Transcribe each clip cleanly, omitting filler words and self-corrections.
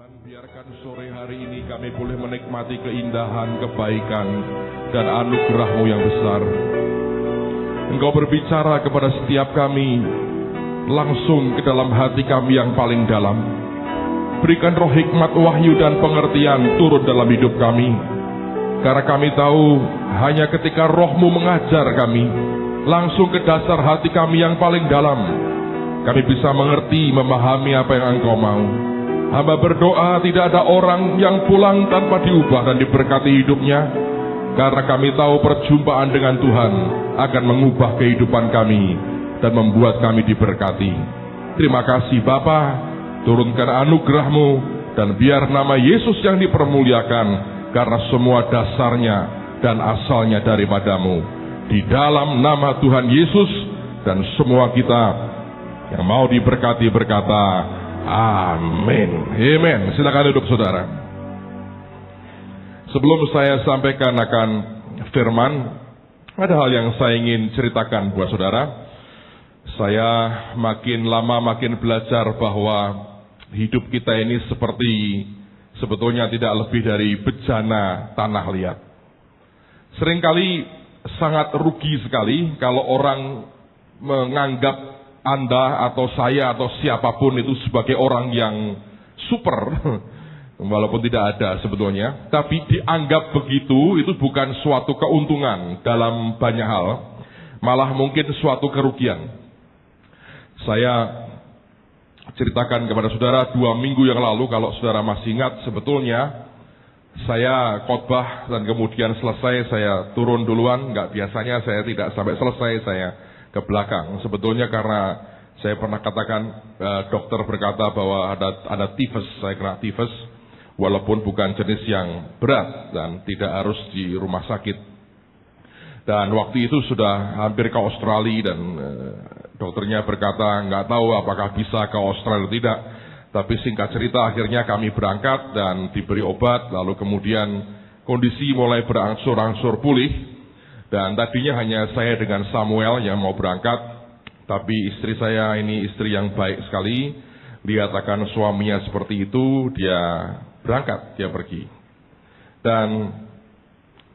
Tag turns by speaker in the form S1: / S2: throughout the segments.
S1: Tuhan, biarkan sore hari ini kami boleh menikmati keindahan, kebaikan, dan anugerah-Mu yang besar. Engkau berbicara kepada setiap kami, langsung ke dalam hati kami yang paling dalam. Berikan roh hikmat, wahyu, dan pengertian turun dalam hidup kami. Karena kami tahu, hanya ketika roh-Mu mengajar kami, langsung ke dasar hati kami yang paling dalam, kami bisa mengerti, memahami apa yang Engkau mau. Hamba berdoa tidak ada orang yang pulang tanpa diubah dan diberkati hidupnya, karena kami tahu perjumpaan dengan Tuhan akan mengubah kehidupan kami dan membuat kami diberkati. Terima kasih Bapa, turunkan anugerah-Mu dan biar nama Yesus yang dipermuliakan, karena semua dasarnya dan asalnya daripada-Mu. Di dalam nama Tuhan Yesus, dan semua kita yang mau diberkati berkata amin. Amin. Silakan duduk saudara. Sebelum saya sampaikan akan firman, ada hal yang saya ingin ceritakan buat saudara. Saya makin lama makin belajar bahwa hidup kita ini seperti sebetulnya tidak lebih dari bejana tanah liat. Seringkali sangat rugi sekali kalau orang menganggap Anda atau saya atau siapapun itu sebagai orang yang super, walaupun tidak ada sebetulnya, tapi dianggap begitu itu bukan suatu keuntungan dalam banyak hal, malah mungkin suatu kerugian. Saya ceritakan kepada saudara 2 minggu yang lalu, kalau saudara masih ingat, sebetulnya saya khotbah dan kemudian selesai saya turun duluan. Nggak biasanya saya tidak sampai selesai, saya ke belakang. Sebetulnya karena saya pernah katakan, dokter berkata bahwa ada tifus, saya kena tifus, walaupun bukan jenis yang berat dan tidak harus di rumah sakit. Dan waktu itu sudah hampir ke Australia dan dokternya berkata nggak tahu apakah bisa ke Australia atau tidak. Tapi singkat cerita akhirnya kami berangkat dan diberi obat, lalu kemudian kondisi mulai berangsur-angsur pulih. Dan tadinya hanya saya dengan Samuel yang mau berangkat, tapi istri saya ini istri yang baik sekali. Lihat akan suaminya seperti itu, dia berangkat, dia pergi. Dan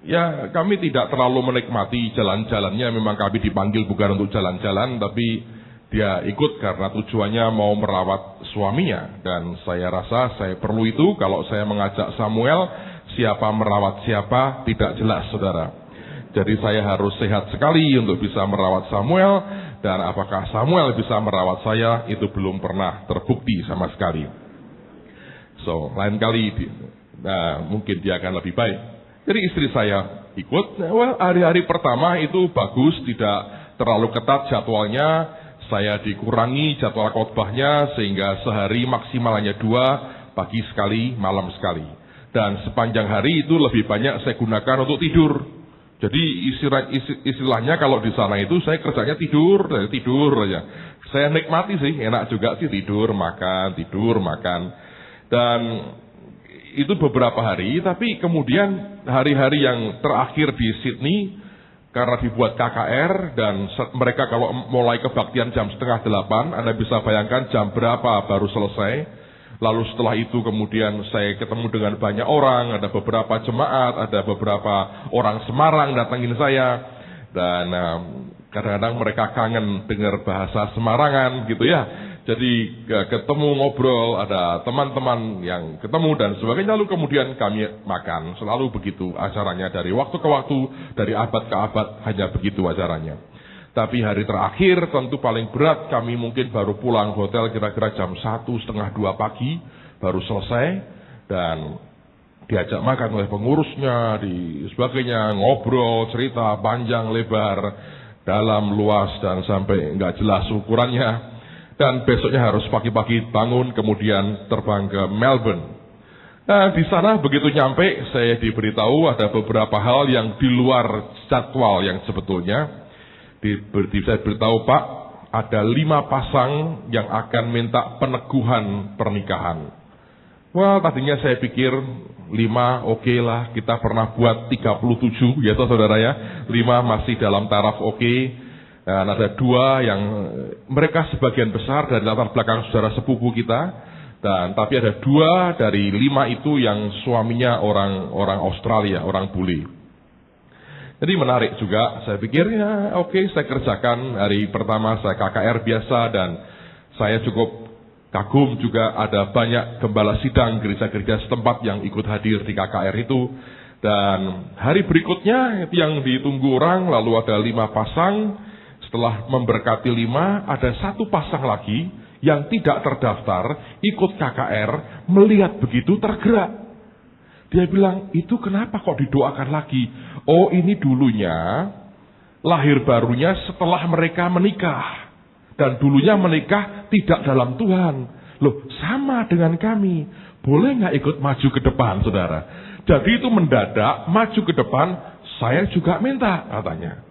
S1: ya kami tidak terlalu menikmati jalan-jalannya, memang kami dipanggil bukan untuk jalan-jalan, tapi dia ikut karena tujuannya mau merawat suaminya. Dan saya rasa saya perlu itu. Kalau saya mengajak Samuel, siapa merawat siapa tidak jelas saudara. Jadi saya harus sehat sekali untuk bisa merawat Samuel, dan apakah Samuel bisa merawat saya itu belum pernah terbukti sama sekali. So, lain kali mungkin dia akan lebih baik. Jadi istri saya ikut. Hari-hari pertama itu bagus, tidak terlalu ketat jadwalnya. Saya dikurangi jadwal khotbahnya sehingga sehari maksimal hanya 2, pagi sekali, malam sekali. Dan sepanjang hari itu lebih banyak saya gunakan untuk tidur. Jadi istilahnya kalau di sana itu saya kerjanya tidur aja. Saya nikmati sih, enak juga sih tidur, makan. Dan itu beberapa hari, tapi kemudian hari-hari yang terakhir di Sydney, karena dibuat KKR dan mereka kalau mulai kebaktian jam 7:30, Anda bisa bayangkan jam berapa baru selesai. Lalu setelah itu kemudian saya ketemu dengan banyak orang, ada beberapa jemaat, ada beberapa orang Semarang datangin saya. Dan kadang-kadang mereka kangen dengar bahasa Semarangan gitu ya. Jadi ketemu ngobrol, ada teman-teman yang ketemu dan sebagainya. Lalu kemudian kami makan, selalu begitu acaranya dari waktu ke waktu, dari abad ke abad, hanya begitu acaranya. Tapi hari terakhir tentu paling berat, kami mungkin baru pulang hotel kira-kira jam 1:30-2 pagi, baru selesai, dan diajak makan oleh pengurusnya, sebagainya, ngobrol, cerita panjang lebar, dalam, luas, dan sampai nggak jelas ukurannya. Dan besoknya harus pagi-pagi bangun, kemudian terbang ke Melbourne. Nah, di sana begitu nyampe, saya diberitahu ada beberapa hal yang di luar jadwal yang sebetulnya. Saya beritahu Pak, ada 5 pasang yang akan minta peneguhan pernikahan. Wah, tadinya saya pikir 5 oke lah, kita pernah buat 37 ya toh saudara ya. 5 masih dalam taraf oke. Dan ada 2 yang mereka sebagian besar dari latar belakang saudara sepupu kita. Dan tapi ada 2 dari 5 itu yang suaminya orang Australia, orang bule. Jadi menarik juga, saya pikir ya oke, saya kerjakan hari pertama saya KKR biasa dan saya cukup kagum juga ada banyak gembala sidang gereja-gereja setempat yang ikut hadir di KKR itu. Dan hari berikutnya itu yang ditunggu orang, lalu ada 5 pasang. Setelah memberkati 5, ada 1 pasang lagi yang tidak terdaftar, ikut KKR, melihat begitu tergerak. Dia bilang, itu kenapa kok didoakan lagi? Oh, ini dulunya, lahir barunya setelah mereka menikah. Dan dulunya menikah tidak dalam Tuhan. Loh, sama dengan kami. Boleh nggak ikut maju ke depan, saudara? Jadi itu mendadak, maju ke depan, saya juga minta, katanya.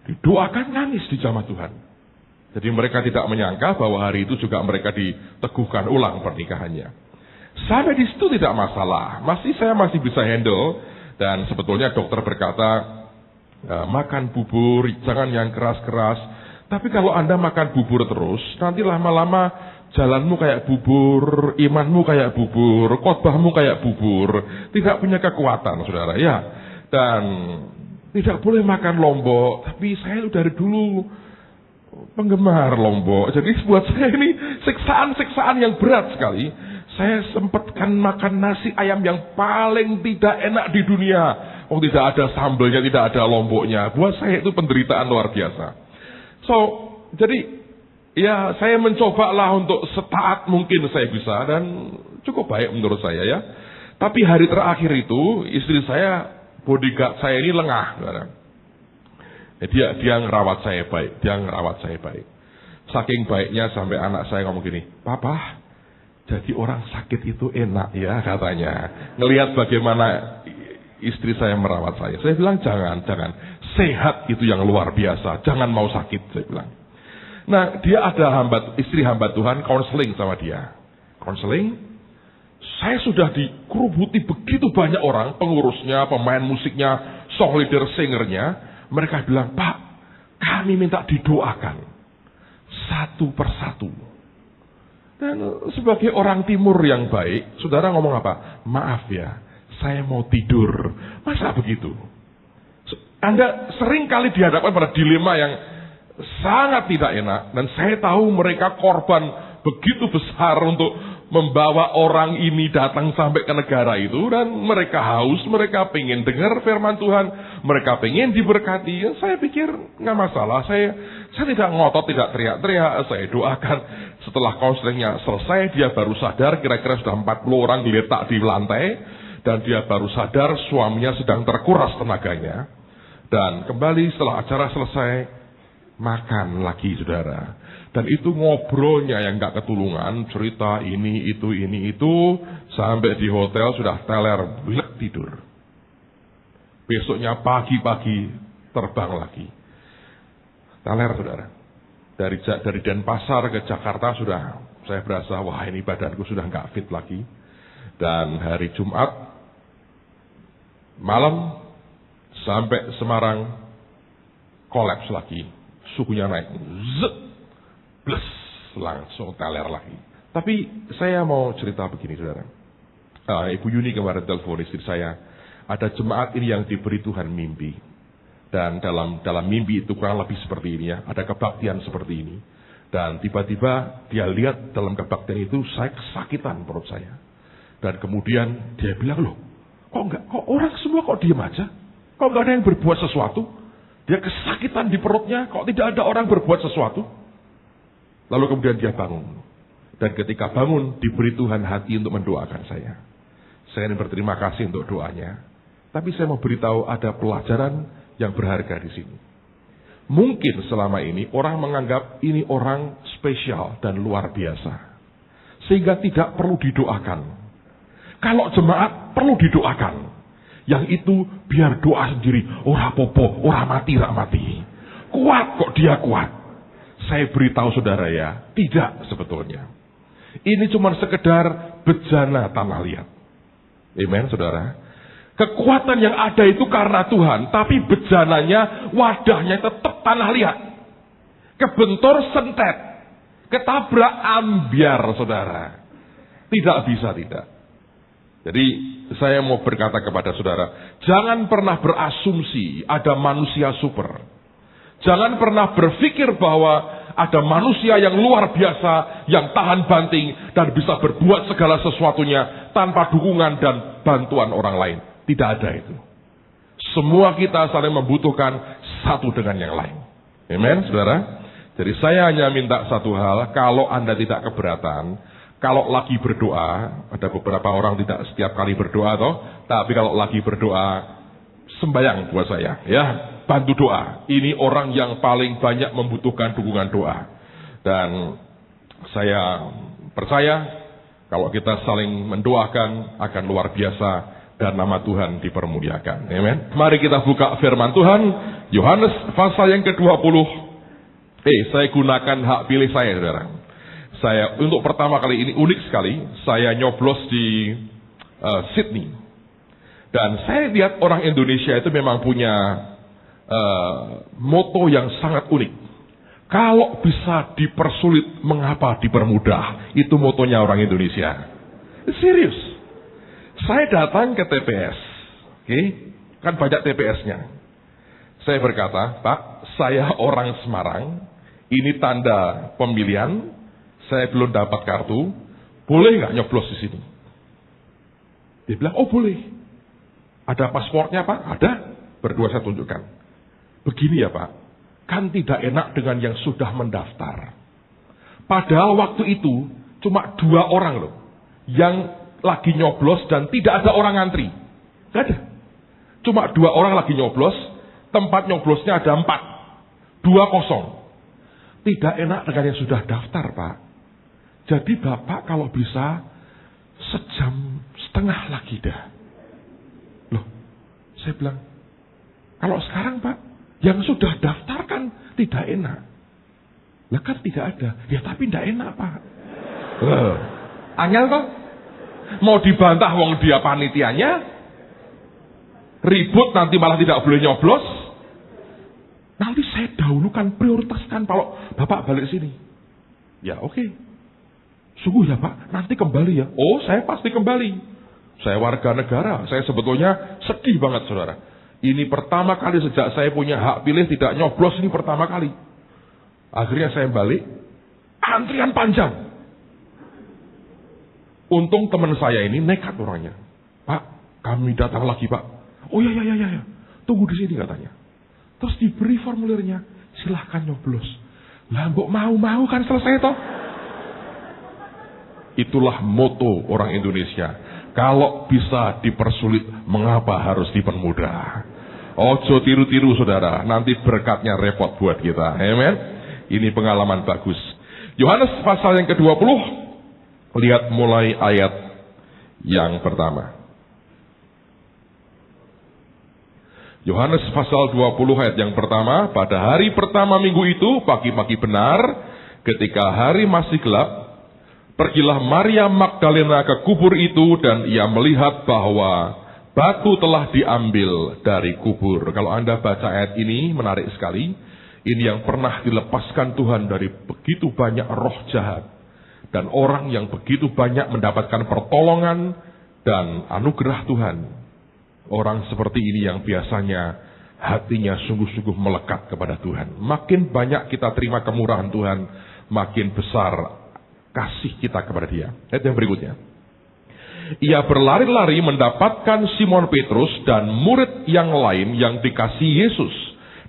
S1: Didoakan nangis di jamaah Tuhan. Jadi mereka tidak menyangka bahwa hari itu juga mereka diteguhkan ulang pernikahannya. Sampai di situ tidak masalah. Saya masih bisa handle. Dan sebetulnya dokter berkata, makan bubur, jangan yang keras-keras. Tapi kalau Anda makan bubur terus, nanti lama-lama jalanmu kayak bubur, imanmu kayak bubur, khotbahmu kayak bubur. Tidak punya kekuatan, saudara. Ya. Dan tidak boleh makan lombok. Tapi saya dari dulu penggemar lombok. Jadi buat saya ini siksaan-siksaan yang berat sekali. Saya sempatkan makan nasi ayam yang paling tidak enak di dunia. Oh, tidak ada sambelnya, tidak ada lomboknya. Buat saya itu penderitaan luar biasa. Jadi ya saya mencobalah untuk setaat mungkin saya bisa dan cukup baik menurut saya ya. Tapi hari terakhir itu istri saya, bodyguard saya ini lengah. Dia ngerawat saya baik. Saking baiknya sampai anak saya ngomong gini, Papa, jadi orang sakit itu enak ya katanya. Ngelihat bagaimana istri saya merawat saya. Saya bilang jangan. Sehat itu yang luar biasa. Jangan mau sakit, saya bilang. Nah, dia ada istri hamba Tuhan, konseling sama dia. Konseling, saya sudah dikerubuti begitu banyak orang, pengurusnya, pemain musiknya, song leader, singernya. Mereka bilang, Pak, kami minta didoakan. Satu persatu. Dan sebagai orang timur yang baik, saudara ngomong apa? Maaf ya, saya mau tidur. Masa begitu? Anda sering kali dihadapkan pada dilema yang sangat tidak enak. Dan saya tahu mereka korban begitu besar untuk membawa orang ini datang sampai ke negara itu. Dan mereka haus, mereka pengen dengar firman Tuhan. Mereka pengen diberkati. Saya pikir nggak masalah. Saya tidak ngotot, tidak teriak-teriak. Saya doakan. Setelah konselingnya selesai, dia baru sadar. Kira-kira sudah 40 orang diletak di lantai. Dan dia baru sadar suaminya sedang terkuras tenaganya. Dan kembali setelah acara selesai, makan lagi saudara. Dan itu ngobrolnya yang gak ketulungan, cerita ini itu, sampai di hotel sudah teler, tidur. Besoknya pagi-pagi terbang lagi. Teler saudara. Dari Denpasar ke Jakarta sudah, saya berasa, wah ini badanku sudah gak fit lagi. Dan hari Jumat, malam, sampai Semarang, kolaps lagi. Suhunya naik. Bless, langsung teler lagi. Tapi saya mau cerita begini, saudara. Ibu Yuni kemarin telepon istri saya. Ada jemaat ini yang diberi Tuhan mimpi. Dan dalam mimpi itu kurang lebih seperti ini ya. Ada kebaktian seperti ini. Dan tiba-tiba dia lihat dalam kebaktian itu saya kesakitan perut saya. Dan kemudian dia bilang, loh, kok orang semua kok diem aja? Kok nggak ada yang berbuat sesuatu? Dia kesakitan di perutnya, kok tidak ada orang berbuat sesuatu? Lalu kemudian dia bangun. Dan ketika bangun, diberi Tuhan hati untuk mendoakan saya. Saya ingin berterima kasih untuk doanya. Tapi saya mau beritahu ada pelajaran yang berharga di sini. Mungkin selama ini orang menganggap ini orang spesial dan luar biasa. Sehingga tidak perlu didoakan. Kalau jemaat perlu didoakan. Yang itu biar doa sendiri. Ora popo, ora mati, rak mati. Kuat kok dia kuat. Saya beritahu saudara ya, tidak sebetulnya. Ini cuma sekedar bejana tanah liat. Amen saudara. Kekuatan yang ada itu karena Tuhan. Tapi bejananya, wadahnya tetap tanah liat. Kebentur sentet. Ketabrak ambiar saudara. Tidak bisa tidak. Jadi saya mau berkata kepada saudara, jangan pernah berasumsi ada manusia super. Jangan pernah berpikir bahwa ada manusia yang luar biasa, yang tahan banting dan bisa berbuat segala sesuatunya tanpa dukungan dan bantuan orang lain. Tidak ada itu. Semua kita saling membutuhkan satu dengan yang lain. Amen, saudara. Jadi saya hanya minta satu hal, kalau Anda tidak keberatan, kalau lagi berdoa, ada beberapa orang tidak setiap kali berdoa toh, tapi kalau lagi berdoa, sembahyang buat saya, ya, bantu doa. Ini orang yang paling banyak membutuhkan dukungan doa. Dan saya percaya, kalau kita saling mendoakan, akan luar biasa, dan nama Tuhan dipermuliakan. Amen. Mari kita buka firman Tuhan, Yohanes pasal yang ke-20. Saya gunakan hak pilih saya, saudara. Saya untuk pertama kali ini unik sekali, saya nyoblos di Sydney. Dan saya lihat orang Indonesia itu memang punya moto yang sangat unik. Kalau bisa dipersulit, mengapa dipermudah? Itu motonya orang Indonesia. Serius. Saya datang ke TPS. Kan banyak TPS-nya. Saya berkata, Pak, saya orang Semarang. Ini tanda pemilihan. Saya belum dapat kartu. Boleh nggak nyoblos di sini? Dia bilang, oh boleh. Ada paspornya Pak? Ada. Berdua saya tunjukkan. Begini ya Pak. Kan tidak enak dengan yang sudah mendaftar. Padahal waktu itu cuma 2 orang loh. Yang lagi nyoblos dan tidak ada orang ngantri. Gak ada. Cuma 2 orang lagi nyoblos. Tempat nyoblosnya ada 4. 2 kosong. Tidak enak dengan yang sudah daftar Pak. Jadi Bapak kalau bisa 1,5 jam lagi dah. Loh, saya bilang, kalau sekarang Pak, yang sudah daftar kan tidak enak. Lah kan tidak ada. Ya tapi tidak enak Pak. Angel toh? Mau dibantah wong dia panitianya. Ribut nanti malah tidak boleh nyoblos. Nanti saya dahulukan, prioritaskan kalau Bapak balik sini. Ya oke. Sungguh ya Pak, nanti kembali ya. Oh saya pasti kembali. Saya warga negara, saya sebetulnya sedih banget saudara. Ini pertama kali sejak saya punya hak pilih tidak nyoblos, ini pertama kali. Akhirnya saya balik, antrian panjang. Untung teman saya ini nekat orangnya. Pak, kami datang lagi Pak. Oh ya. Tunggu di sini katanya. Terus diberi formulirnya, silahkan nyoblos. Lah mbok mau kan selesai toh. Itulah moto orang Indonesia. Kalau bisa dipersulit, mengapa harus dipermudah? Ojo tiru-tiru saudara, nanti berkatnya repot buat kita. Amen. Ini pengalaman bagus. Yohanes pasal yang ke-20, lihat mulai ayat yang pertama. Yohanes pasal 20 ayat yang pertama, pada hari pertama minggu itu, pagi-pagi benar, ketika hari masih gelap, pergilah Maria Magdalena ke kubur itu dan ia melihat bahwa batu telah diambil dari kubur. Kalau Anda baca ayat ini, menarik sekali. Ini yang pernah dilepaskan Tuhan dari begitu banyak roh jahat. Dan orang yang begitu banyak mendapatkan pertolongan dan anugerah Tuhan. Orang seperti ini yang biasanya hatinya sungguh-sungguh melekat kepada Tuhan. Makin banyak kita terima kemurahan Tuhan, makin besar kasih kita kepada dia. Ayat yang berikutnya. Ia berlari-lari mendapatkan Simon Petrus dan murid yang lain yang dikasihi Yesus.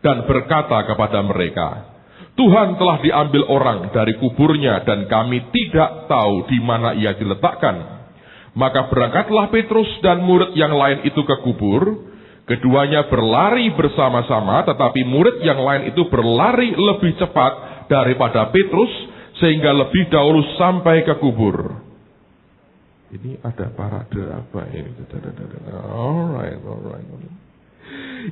S1: Dan berkata kepada mereka, Tuhan telah diambil orang dari kuburnya dan kami tidak tahu di mana ia diletakkan. Maka berangkatlah Petrus dan murid yang lain itu ke kubur. Keduanya berlari bersama-sama, tetapi murid yang lain itu berlari lebih cepat daripada Petrus, sehingga lebih dahulu sampai ke kubur. Ini ada parade apa ini? Alright.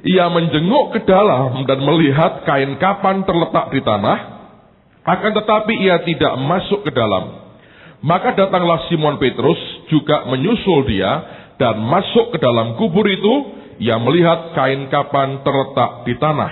S1: Ia menjenguk ke dalam dan melihat kain kapan terletak di tanah, akan tetapi ia tidak masuk ke dalam. Maka datanglah Simon Petrus juga menyusul dia dan masuk ke dalam kubur itu. Ia melihat kain kapan terletak di tanah.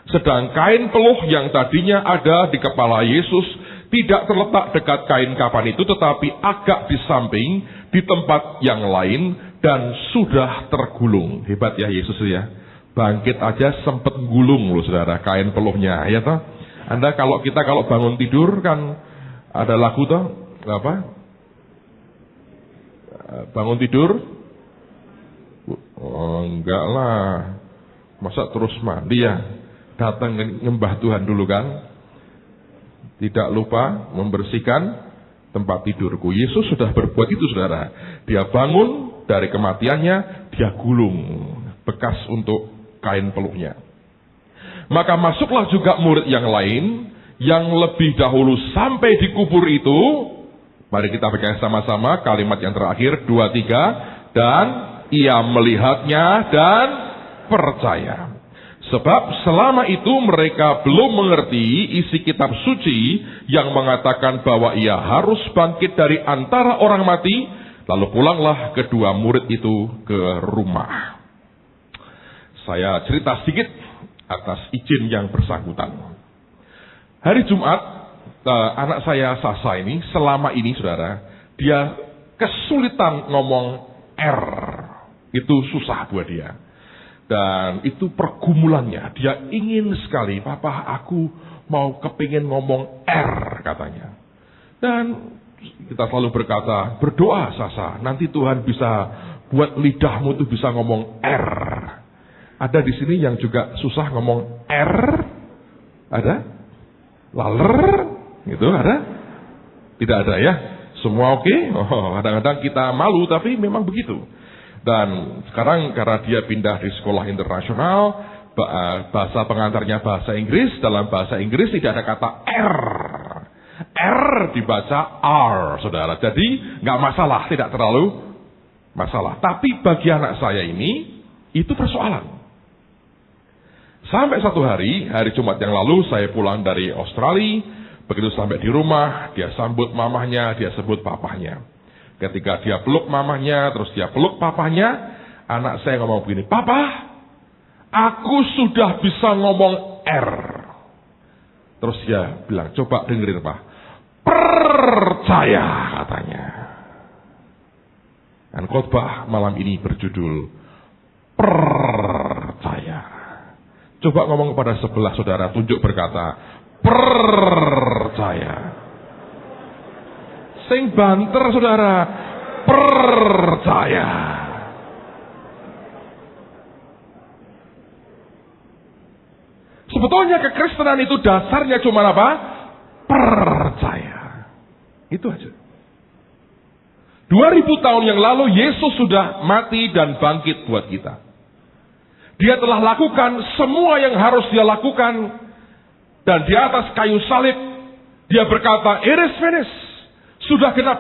S1: Sedang kain peluh yang tadinya ada di kepala Yesus tidak terletak dekat kain kafan itu, tetapi agak di samping, di tempat yang lain, dan sudah tergulung. Hebat ya Yesus ya. Bangkit aja sempat gulung loh saudara, kain peluhnya, ya toh. Anda kalau bangun tidur kan ada lagu toh, apa? Bangun tidur? Oh, enggak lah. Masa terus mandi ya? Datang nyembah Tuhan dulu kan? Tidak lupa membersihkan tempat tidurku. Yesus sudah berbuat itu saudara. Dia bangun dari kematiannya, dia gulung bekas untuk kain peluhnya. Maka masuklah juga murid yang lain yang lebih dahulu sampai di kubur itu. Mari kita baca sama-sama kalimat yang terakhir 2, 3. Dan ia melihatnya dan percaya. Sebab selama itu mereka belum mengerti isi kitab suci yang mengatakan bahwa ia harus bangkit dari antara orang mati. Lalu pulanglah kedua murid itu ke rumah. Saya cerita sedikit atas izin yang bersangkutan. Hari Jumat, anak saya Sasa ini, selama ini saudara, dia kesulitan ngomong R. Itu susah buat dia. Dan itu pergumulannya. Dia ingin sekali, Papa aku mau kepingin ngomong R katanya. Dan kita selalu berkata, berdoa Sasa, nanti Tuhan bisa buat lidahmu itu bisa ngomong R. Ada di sini yang juga susah ngomong R? Ada? Laler? Gitu ada? Tidak ada ya? Semua oke? Oh, kadang-kadang kita malu tapi memang begitu. Dan sekarang karena dia pindah di sekolah internasional, bahasa pengantarnya bahasa Inggris, dalam bahasa Inggris tidak ada kata R. R dibaca R, saudara. Jadi nggak masalah, tidak terlalu masalah. Tapi bagi anak saya ini, itu persoalan. Sampai satu hari Jumat yang lalu saya pulang dari Australia. Begitu sampai di rumah, dia sambut mamahnya, dia sebut papahnya. Ketika dia peluk mamahnya, terus dia peluk papahnya, anak saya ngomong begini, Papa, aku sudah bisa ngomong R. Terus dia bilang, coba dengerin Pak. Percaya katanya. Dan khotbah malam ini berjudul Percaya. Coba ngomong kepada sebelah saudara, tunjuk berkata, percaya. Sing banter saudara, percaya. Sebetulnya kekristenan itu dasarnya cuma apa? Percaya. Itu aja. 2000 tahun yang lalu Yesus sudah mati dan bangkit buat kita. Dia telah lakukan semua yang harus dia lakukan. Dan di atas kayu salib, dia berkata, it is finished. Sudah genap.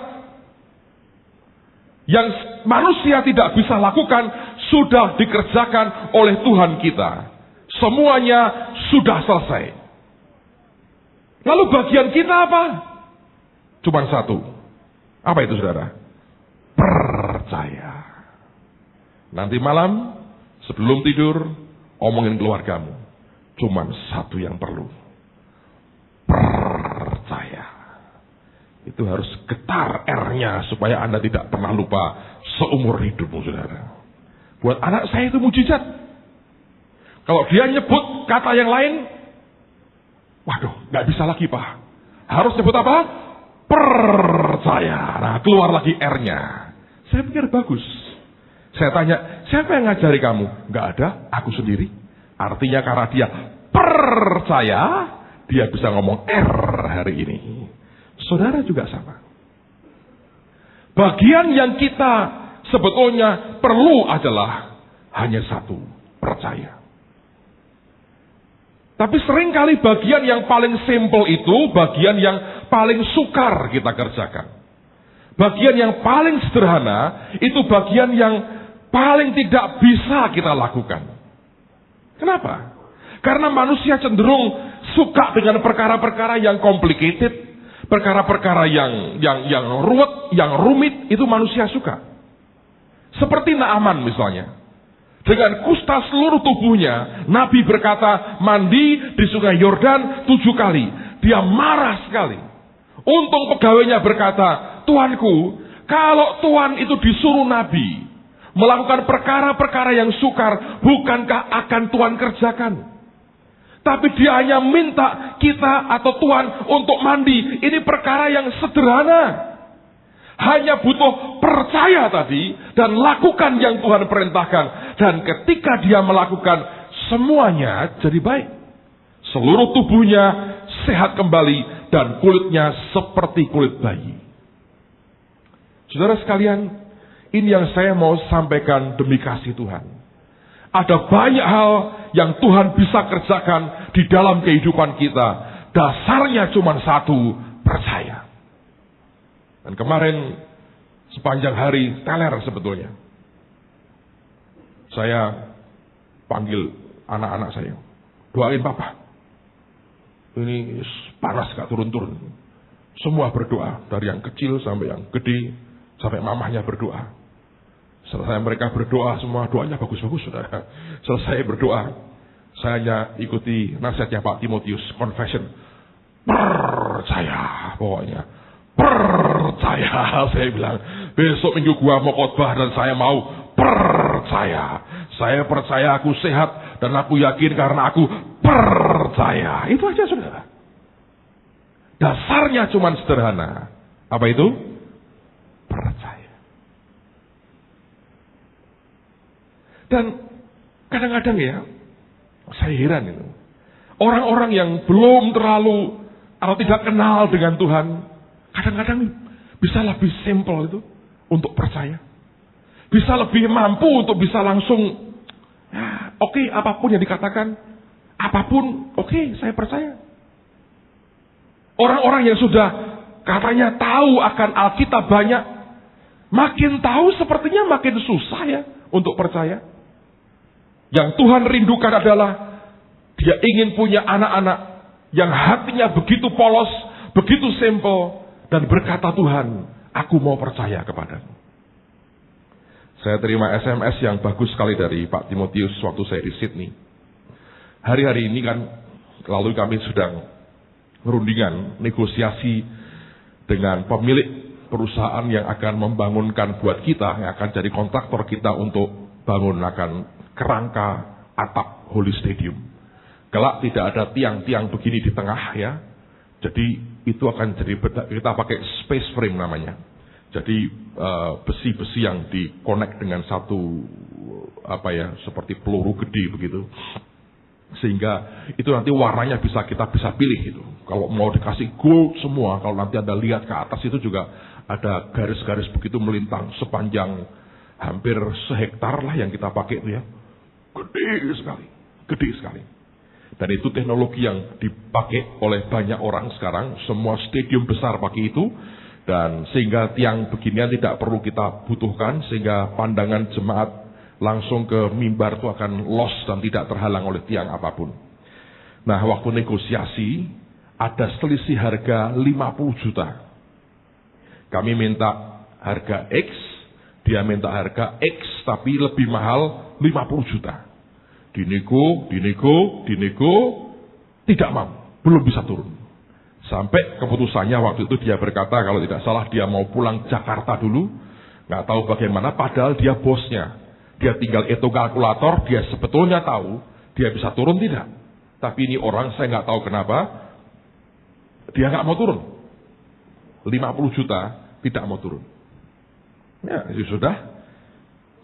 S1: Yang manusia tidak bisa lakukan, sudah dikerjakan oleh Tuhan kita. Semuanya sudah selesai. Lalu bagian kita apa? Cuman satu. Apa itu saudara? Percaya. Nanti malam, sebelum tidur, omongin keluargamu. Cuman satu yang perlu. Percaya. Itu harus getar R-nya supaya Anda tidak pernah lupa seumur hidupmu, saudara. Buat anak saya itu mujizat. Kalau dia nyebut kata yang lain, waduh, gak bisa lagi Pak. Harus nyebut apa? Percaya. Nah, keluar lagi R-nya. Saya pikir bagus. Saya tanya, siapa yang ngajari kamu? Gak ada, aku sendiri. Artinya karena dia percaya, dia bisa ngomong R hari ini. Saudara juga sama. Bagian yang kita sebetulnya perlu adalah hanya satu, percaya. Tapi seringkali bagian yang paling simpel itu bagian yang paling sukar kita kerjakan. Bagian yang paling sederhana itu bagian yang paling tidak bisa kita lakukan. Kenapa? Karena manusia cenderung suka dengan perkara-perkara yang complicated. Perkara-perkara yang ruwet, yang rumit, itu manusia suka. Seperti Naaman misalnya. Dengan kusta seluruh tubuhnya, Nabi berkata, mandi di sungai Yordan 7 kali. Dia marah sekali. Untung pegawainya berkata, "Tuanku, kalau Tuan itu disuruh nabi melakukan perkara-perkara yang sukar, bukankah akan Tuan kerjakan? Tapi dia hanya minta kita atau Tuan untuk mandi. Ini perkara yang sederhana. Hanya butuh percaya tadi dan lakukan yang Tuhan perintahkan. Dan ketika dia melakukan, semuanya jadi baik. Seluruh tubuhnya sehat kembali dan kulitnya seperti kulit bayi." Saudara sekalian, ini yang saya mau sampaikan demi kasih Tuhan. Ada banyak hal yang Tuhan bisa kerjakan di dalam kehidupan kita. Dasarnya cuma satu, percaya. Dan kemarin sepanjang hari teler sebetulnya. Saya panggil anak-anak saya. "Doain Papa. Ini panas gak turun-turun." Semua berdoa. Dari yang kecil sampai yang gede. Sampai mamahnya berdoa. Selesai mereka berdoa, semua doanya bagus-bagus, saudara. Selesai berdoa, saya hanya ikuti nasihatnya Pak Timotius, confession. Percaya, pokoknya. Percaya, saya bilang. Besok minggu gua mau khotbah dan saya mau percaya. Saya percaya aku sehat dan aku yakin karena aku percaya. Itu aja, saudara. Dasarnya cuma sederhana. Apa itu? Percaya. Dan kadang-kadang ya, saya heran itu. Orang-orang yang belum terlalu atau tidak kenal dengan Tuhan, kadang-kadang bisa lebih simpel itu untuk percaya. Bisa lebih mampu untuk bisa langsung, ya, oke, apapun yang dikatakan, apapun, oke, saya percaya. Orang-orang yang sudah katanya tahu akan Alkitab banyak, makin tahu sepertinya makin susah ya untuk percaya. Yang Tuhan rindukan adalah dia ingin punya anak-anak yang hatinya begitu polos, begitu simple, dan berkata, "Tuhan, aku mau percaya kepadamu." Saya terima SMS yang bagus sekali dari Pak Timotius waktu saya di Sydney. Hari-hari ini kan, lalu kami sedang merundingan negosiasi dengan pemilik perusahaan yang akan membangunkan buat kita, yang akan jadi kontraktor kita untuk bangun akan kerangka atap Holy Stadium. Kelak tidak ada tiang-tiang begini di tengah ya. Jadi itu akan jadi, kita pakai space frame namanya. Jadi besi-besi yang di-connect dengan satu seperti peluru gede begitu. Sehingga itu nanti warnanya kita bisa pilih itu. Kalau mau dikasih gold semua, kalau nanti Anda lihat ke atas itu juga ada garis-garis begitu melintang sepanjang hampir sehektar lah yang kita pakai itu ya. Gede sekali. Dan itu teknologi yang dipakai oleh banyak orang sekarang. Semua stadium besar pakai itu. Dan sehingga tiang beginian tidak perlu kita butuhkan. Sehingga pandangan jemaat langsung ke mimbar itu akan lost dan tidak terhalang oleh tiang apapun. Nah, waktu negosiasi ada selisih harga 50 juta. Kami minta harga X, dia minta harga X tapi lebih mahal 50 juta. Dinego, tidak mau, belum bisa turun. Sampai keputusannya waktu itu dia berkata kalau tidak salah dia mau pulang Jakarta dulu, nggak tahu bagaimana. Padahal dia bosnya, dia tinggal hitung kalkulator, dia sebetulnya tahu dia bisa turun tidak. Tapi ini orang saya nggak tahu kenapa dia nggak mau turun. 50 juta tidak mau turun. Ya sudah.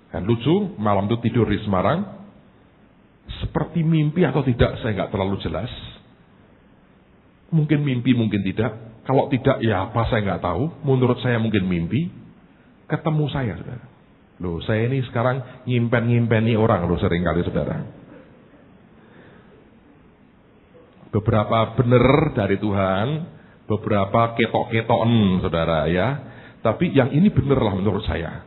S1: Dan lucu, malam itu tidur di Semarang. Seperti mimpi atau tidak, saya nggak terlalu jelas. Mungkin mimpi, mungkin tidak. Kalau tidak, ya apa saya nggak tahu. Menurut saya mungkin mimpi. Ketemu saya, saudara. Loh, saya ini sekarang ngimpen-ngimpeni orang, loh seringkali, saudara. Beberapa benar dari Tuhan, beberapa ketok-ketokan, saudara ya. Tapi yang ini benar lah menurut saya.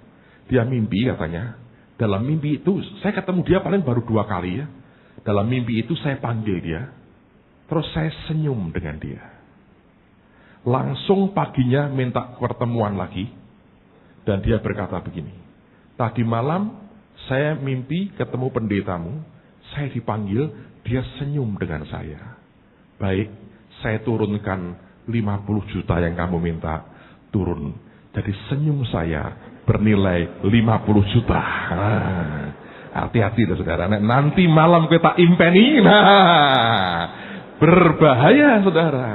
S1: Dia mimpi katanya. Dalam mimpi itu, saya ketemu dia paling baru 2 kali ya. Dalam mimpi itu saya panggil dia. Terus saya senyum dengan dia. Langsung paginya minta pertemuan lagi. Dan dia berkata begini. Tadi malam saya mimpi ketemu pendetamu. Saya dipanggil, dia senyum dengan saya. Baik, saya turunkan 50 juta yang kamu minta turun. Jadi senyum saya bernilai 50 juta. Hati-hati saudara. Nanti malam kita impeni. Berbahaya saudara.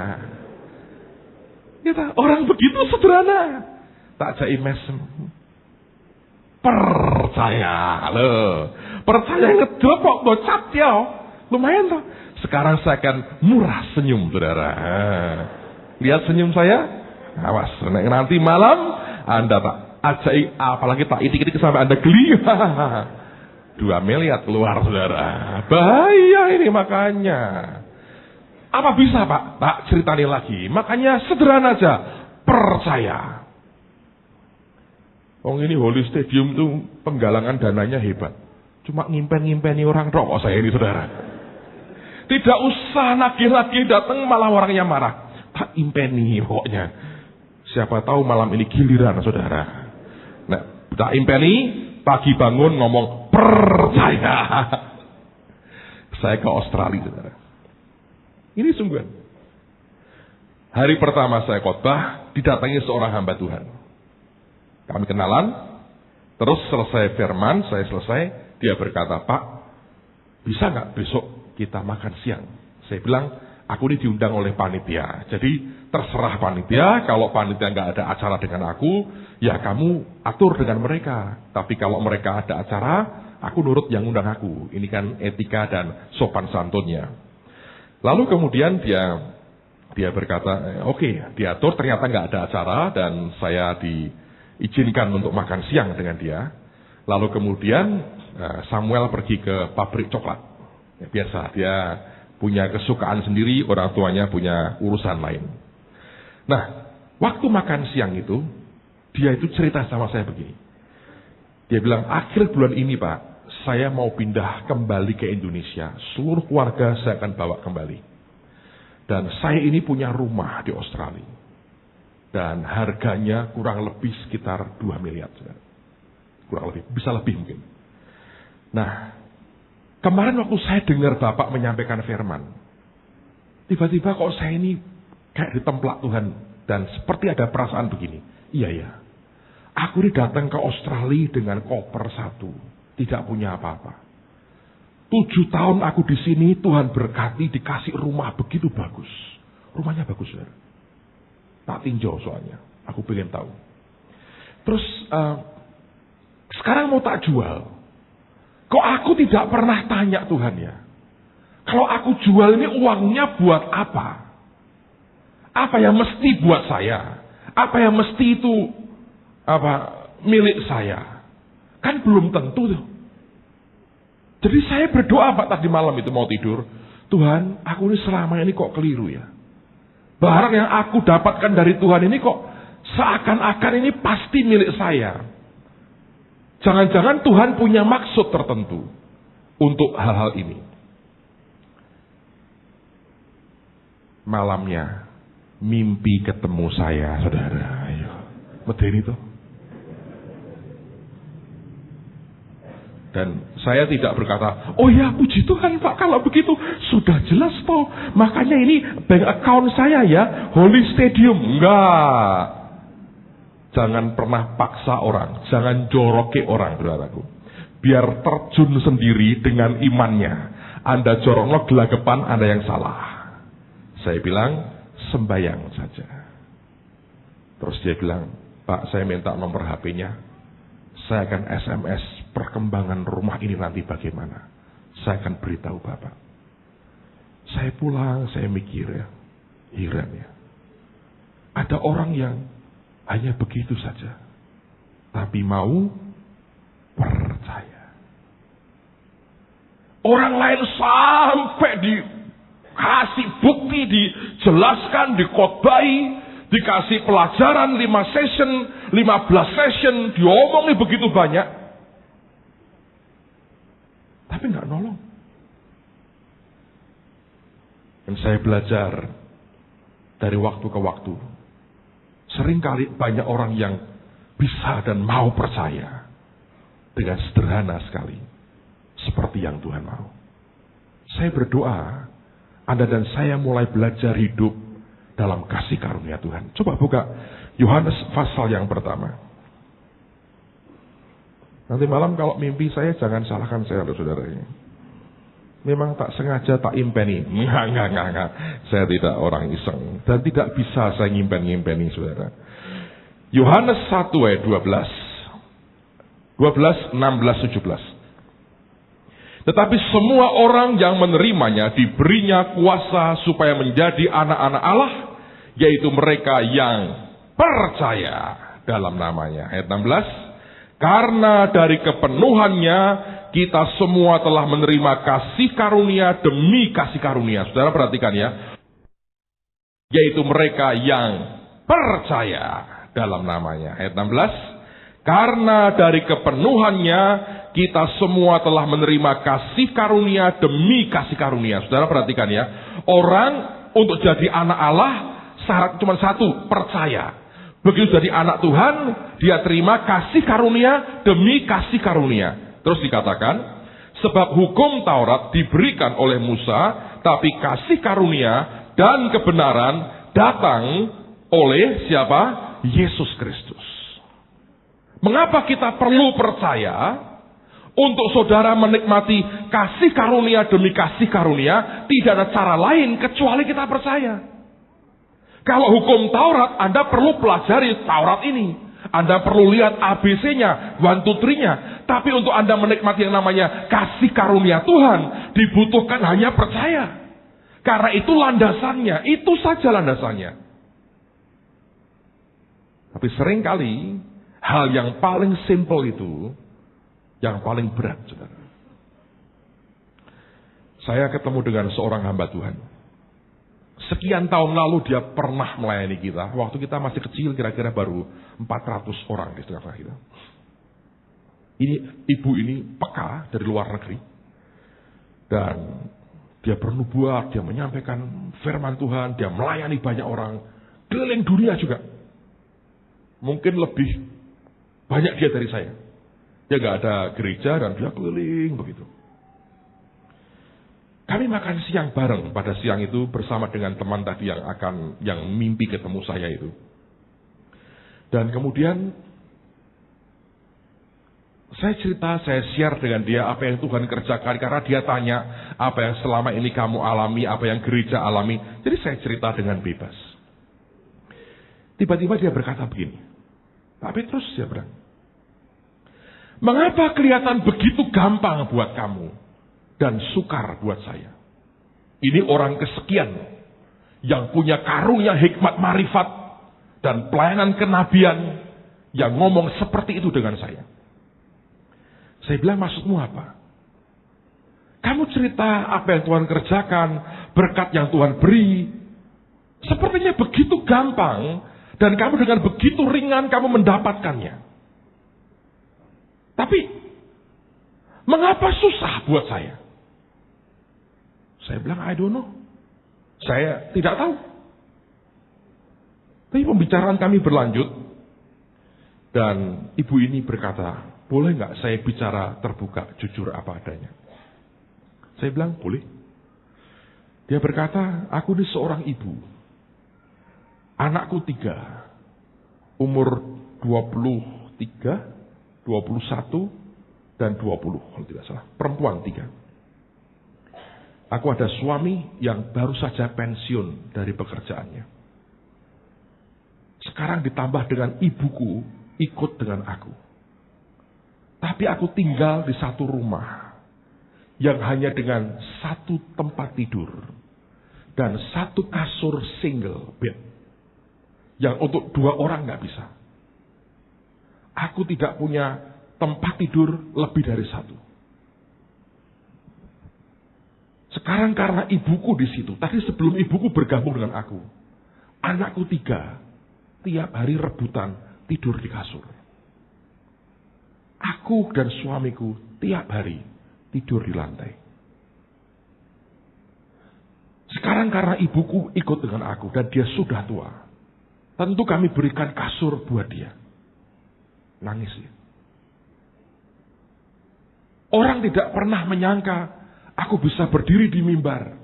S1: Kita orang begitu sederhana. Tak jai mesem. Percaya loh. Percaya ngedrop kok bocap ya. Lumayan toh. Sekarang saya akan murah senyum saudara. Lihat senyum saya. Awas. Nanti malam Anda tak ajai, apalagi tak itik-itik sampai Anda geli. 2 miliar keluar saudara. Bahaya ini makanya. Apa bisa Pak? Tak ceritani lagi. Makanya sederhana aja. Percaya. Ini Holy Stadium tuh penggalangan dananya hebat. Cuma ngimpen-ngimpeni orang rokok saya ini saudara. Tidak usah nagih-nagih datang malah orangnya marah. Tak impeni pokoknya. Siapa tahu malam ini giliran saudara. Nah, tak impeni, pagi bangun ngomong percaya. Saya ke Australia saudara. Ini sungguhan. Hari pertama saya khotbah, didatangi seorang hamba Tuhan. Kami kenalan, terus selesai firman, saya selesai, dia berkata, Pak, bisa nggak besok kita makan siang? Saya bilang, aku ini diundang oleh panitia, jadi terserah panitia, kalau panitia nggak ada acara dengan aku, ya kamu atur dengan mereka. Tapi kalau mereka ada acara, aku nurut yang undang aku. Ini kan etika dan sopan santunnya. Lalu kemudian dia berkata, oke, diatur, ternyata nggak ada acara dan saya diizinkan untuk makan siang dengan dia. Lalu kemudian Samuel pergi ke pabrik coklat. Ya, biasa, dia punya kesukaan sendiri, orang tuanya punya urusan lain. Nah, waktu makan siang itu, dia itu cerita sama saya begini. Dia bilang, akhir bulan ini Pak, saya mau pindah kembali ke Indonesia. Seluruh keluarga saya akan bawa kembali. Dan saya ini punya rumah di Australia. Dan harganya kurang lebih sekitar 2 miliar. Kurang lebih, bisa lebih mungkin. Nah, kemarin waktu saya dengar Bapak menyampaikan firman, tiba-tiba kok saya ini kayak ditemplak Tuhan. Dan seperti ada perasaan begini. Iya ya, aku ini datang ke Australia dengan koper 1. Tidak punya apa-apa. 7 tahun aku di sini, Tuhan berkati, dikasih rumah begitu bagus. Rumahnya bagus, saudara. Tak tinjau soalnya. Aku pengen tahu. Terus, sekarang mau tak jual. Kok aku tidak pernah tanya Tuhan ya? Kalau aku jual ini uangnya buat apa? Apa yang mesti buat saya? Apa yang mesti itu milik saya? Kan belum tentu tuh. Jadi saya berdoa Pak tadi malam itu mau tidur. Tuhan, aku ini selama ini kok keliru ya. Barang yang aku dapatkan dari Tuhan ini kok seakan-akan ini pasti milik saya. Jangan-jangan Tuhan punya maksud tertentu untuk hal-hal ini. Malamnya mimpi ketemu saya, saudara. Ayo, medeni tuh. Dan saya tidak berkata, oh ya puji Tuhan Pak, kalau begitu sudah jelas toh. Makanya ini bank account saya ya, Holy Stadium. Enggak. Jangan pernah paksa orang, jangan joroki orang, saudaraku. Biar terjun sendiri dengan imannya. Anda jorokno gelagapan, Anda yang salah. Saya bilang, sembayang saja. Terus dia bilang, Pak saya minta nomor HP-nya. Saya akan SMS perkembangan rumah ini nanti bagaimana. Saya akan beritahu Bapak. Saya pulang, saya mikir ya. Heran ya. Ada orang yang hanya begitu saja. Tapi mau percaya. Orang lain sampai dikasih bukti, dijelaskan, dikhotbahi, dikasih pelajaran 5 session, 15 session, diomongin begitu banyak. Tapi nggak nolong. Dan saya belajar dari waktu ke waktu. Seringkali banyak orang yang bisa dan mau percaya dengan sederhana sekali. Seperti yang Tuhan mau. Saya berdoa, Anda dan saya mulai belajar hidup dalam kasih karunia Tuhan. Coba buka Yohanes pasal yang pertama. Nanti malam kalau mimpi saya jangan salahkan saya loh saudara ini. Memang tak sengaja tak impeni. Enggak. Saya tidak orang iseng. Dan tidak bisa saya ngimpen-ngimpeni saudara. Yohanes 1 ayat 12, 16, 17. Tetapi semua orang yang menerimanya diberinya kuasa supaya menjadi anak-anak Allah, yaitu mereka yang percaya dalam namanya. Ayat 16. Karena dari kepenuhannya kita semua telah menerima kasih karunia demi kasih karunia. Saudara perhatikan ya. Yaitu mereka yang percaya dalam namanya. Ayat 16. Karena dari kepenuhannya kita semua telah menerima kasih karunia demi kasih karunia. Saudara perhatikan ya. Orang untuk jadi anak Allah syarat cuma satu, percaya. Begitu jadi anak Tuhan, dia terima kasih karunia demi kasih karunia. Terus dikatakan, sebab hukum Taurat diberikan oleh Musa, tapi kasih karunia dan kebenaran datang oleh siapa? Yesus Kristus. Mengapa kita perlu percaya? Untuk saudara menikmati kasih karunia demi kasih karunia, tidak ada cara lain kecuali kita percaya. Kalau hukum Taurat, Anda perlu pelajari Taurat ini. Anda perlu lihat ABC-nya, 1, 2, 3-nya. Tapi untuk Anda menikmati yang namanya kasih karunia Tuhan, dibutuhkan hanya percaya. Karena itu landasannya, itu saja landasannya. Tapi seringkali, hal yang paling simple itu, yang paling berat, saudara. Saya ketemu dengan seorang hamba Tuhan. Sekian tahun lalu dia pernah melayani kita. Waktu kita masih kecil, kira-kira baru 400 orang di tengah-tengah kita. Ibu ini peka dari luar negeri. Dan dia bernubuat, dia menyampaikan firman Tuhan, dia melayani banyak orang. Keliling dunia juga. Mungkin lebih banyak dia dari saya. Dia gak ada gereja dan dia keliling begitu. Kami makan siang bareng pada siang itu bersama dengan teman tadi yang mimpi ketemu saya itu. Dan kemudian saya cerita, saya share dengan dia apa yang Tuhan kerjakan. Karena dia tanya apa yang selama ini kamu alami, apa yang gereja alami. Jadi saya cerita dengan bebas. Tiba-tiba dia berkata begini, Pak Petrus, dia bilang, mengapa kelihatan begitu gampang buat kamu dan sukar buat saya? Ini orang kesekian yang punya karunia hikmat marifat dan pelayanan kenabian yang ngomong seperti itu dengan saya. Saya bilang, maksudmu apa? Kamu cerita apa yang Tuhan kerjakan, berkat yang Tuhan beri. Sepertinya begitu gampang dan kamu dengan begitu ringan kamu mendapatkannya. Tapi, mengapa susah buat saya? Saya bilang, I don't know. Saya tidak tahu. Tapi pembicaraan kami berlanjut. Dan ibu ini berkata, boleh nggak saya bicara terbuka, jujur apa adanya? Saya bilang, boleh. Dia berkata, aku ini seorang ibu. Anakku 3. Umur 23. 21 dan 20 kalau tidak salah. Perempuan 3. Aku ada suami yang baru saja pensiun dari pekerjaannya. Sekarang ditambah dengan ibuku ikut dengan aku. Tapi aku tinggal di satu rumah yang hanya dengan satu tempat tidur dan satu kasur single bed yang untuk 2 orang nggak bisa. Aku tidak punya tempat tidur lebih dari 1. Sekarang karena ibuku di situ, tadi sebelum ibuku bergabung dengan aku, anakku 3 tiap hari rebutan tidur di kasur. Aku dan suamiku tiap hari tidur di lantai. Sekarang karena ibuku ikut dengan aku dan dia sudah tua, tentu kami berikan kasur buat dia. Nangis ya. Orang tidak pernah menyangka aku bisa berdiri di mimbar.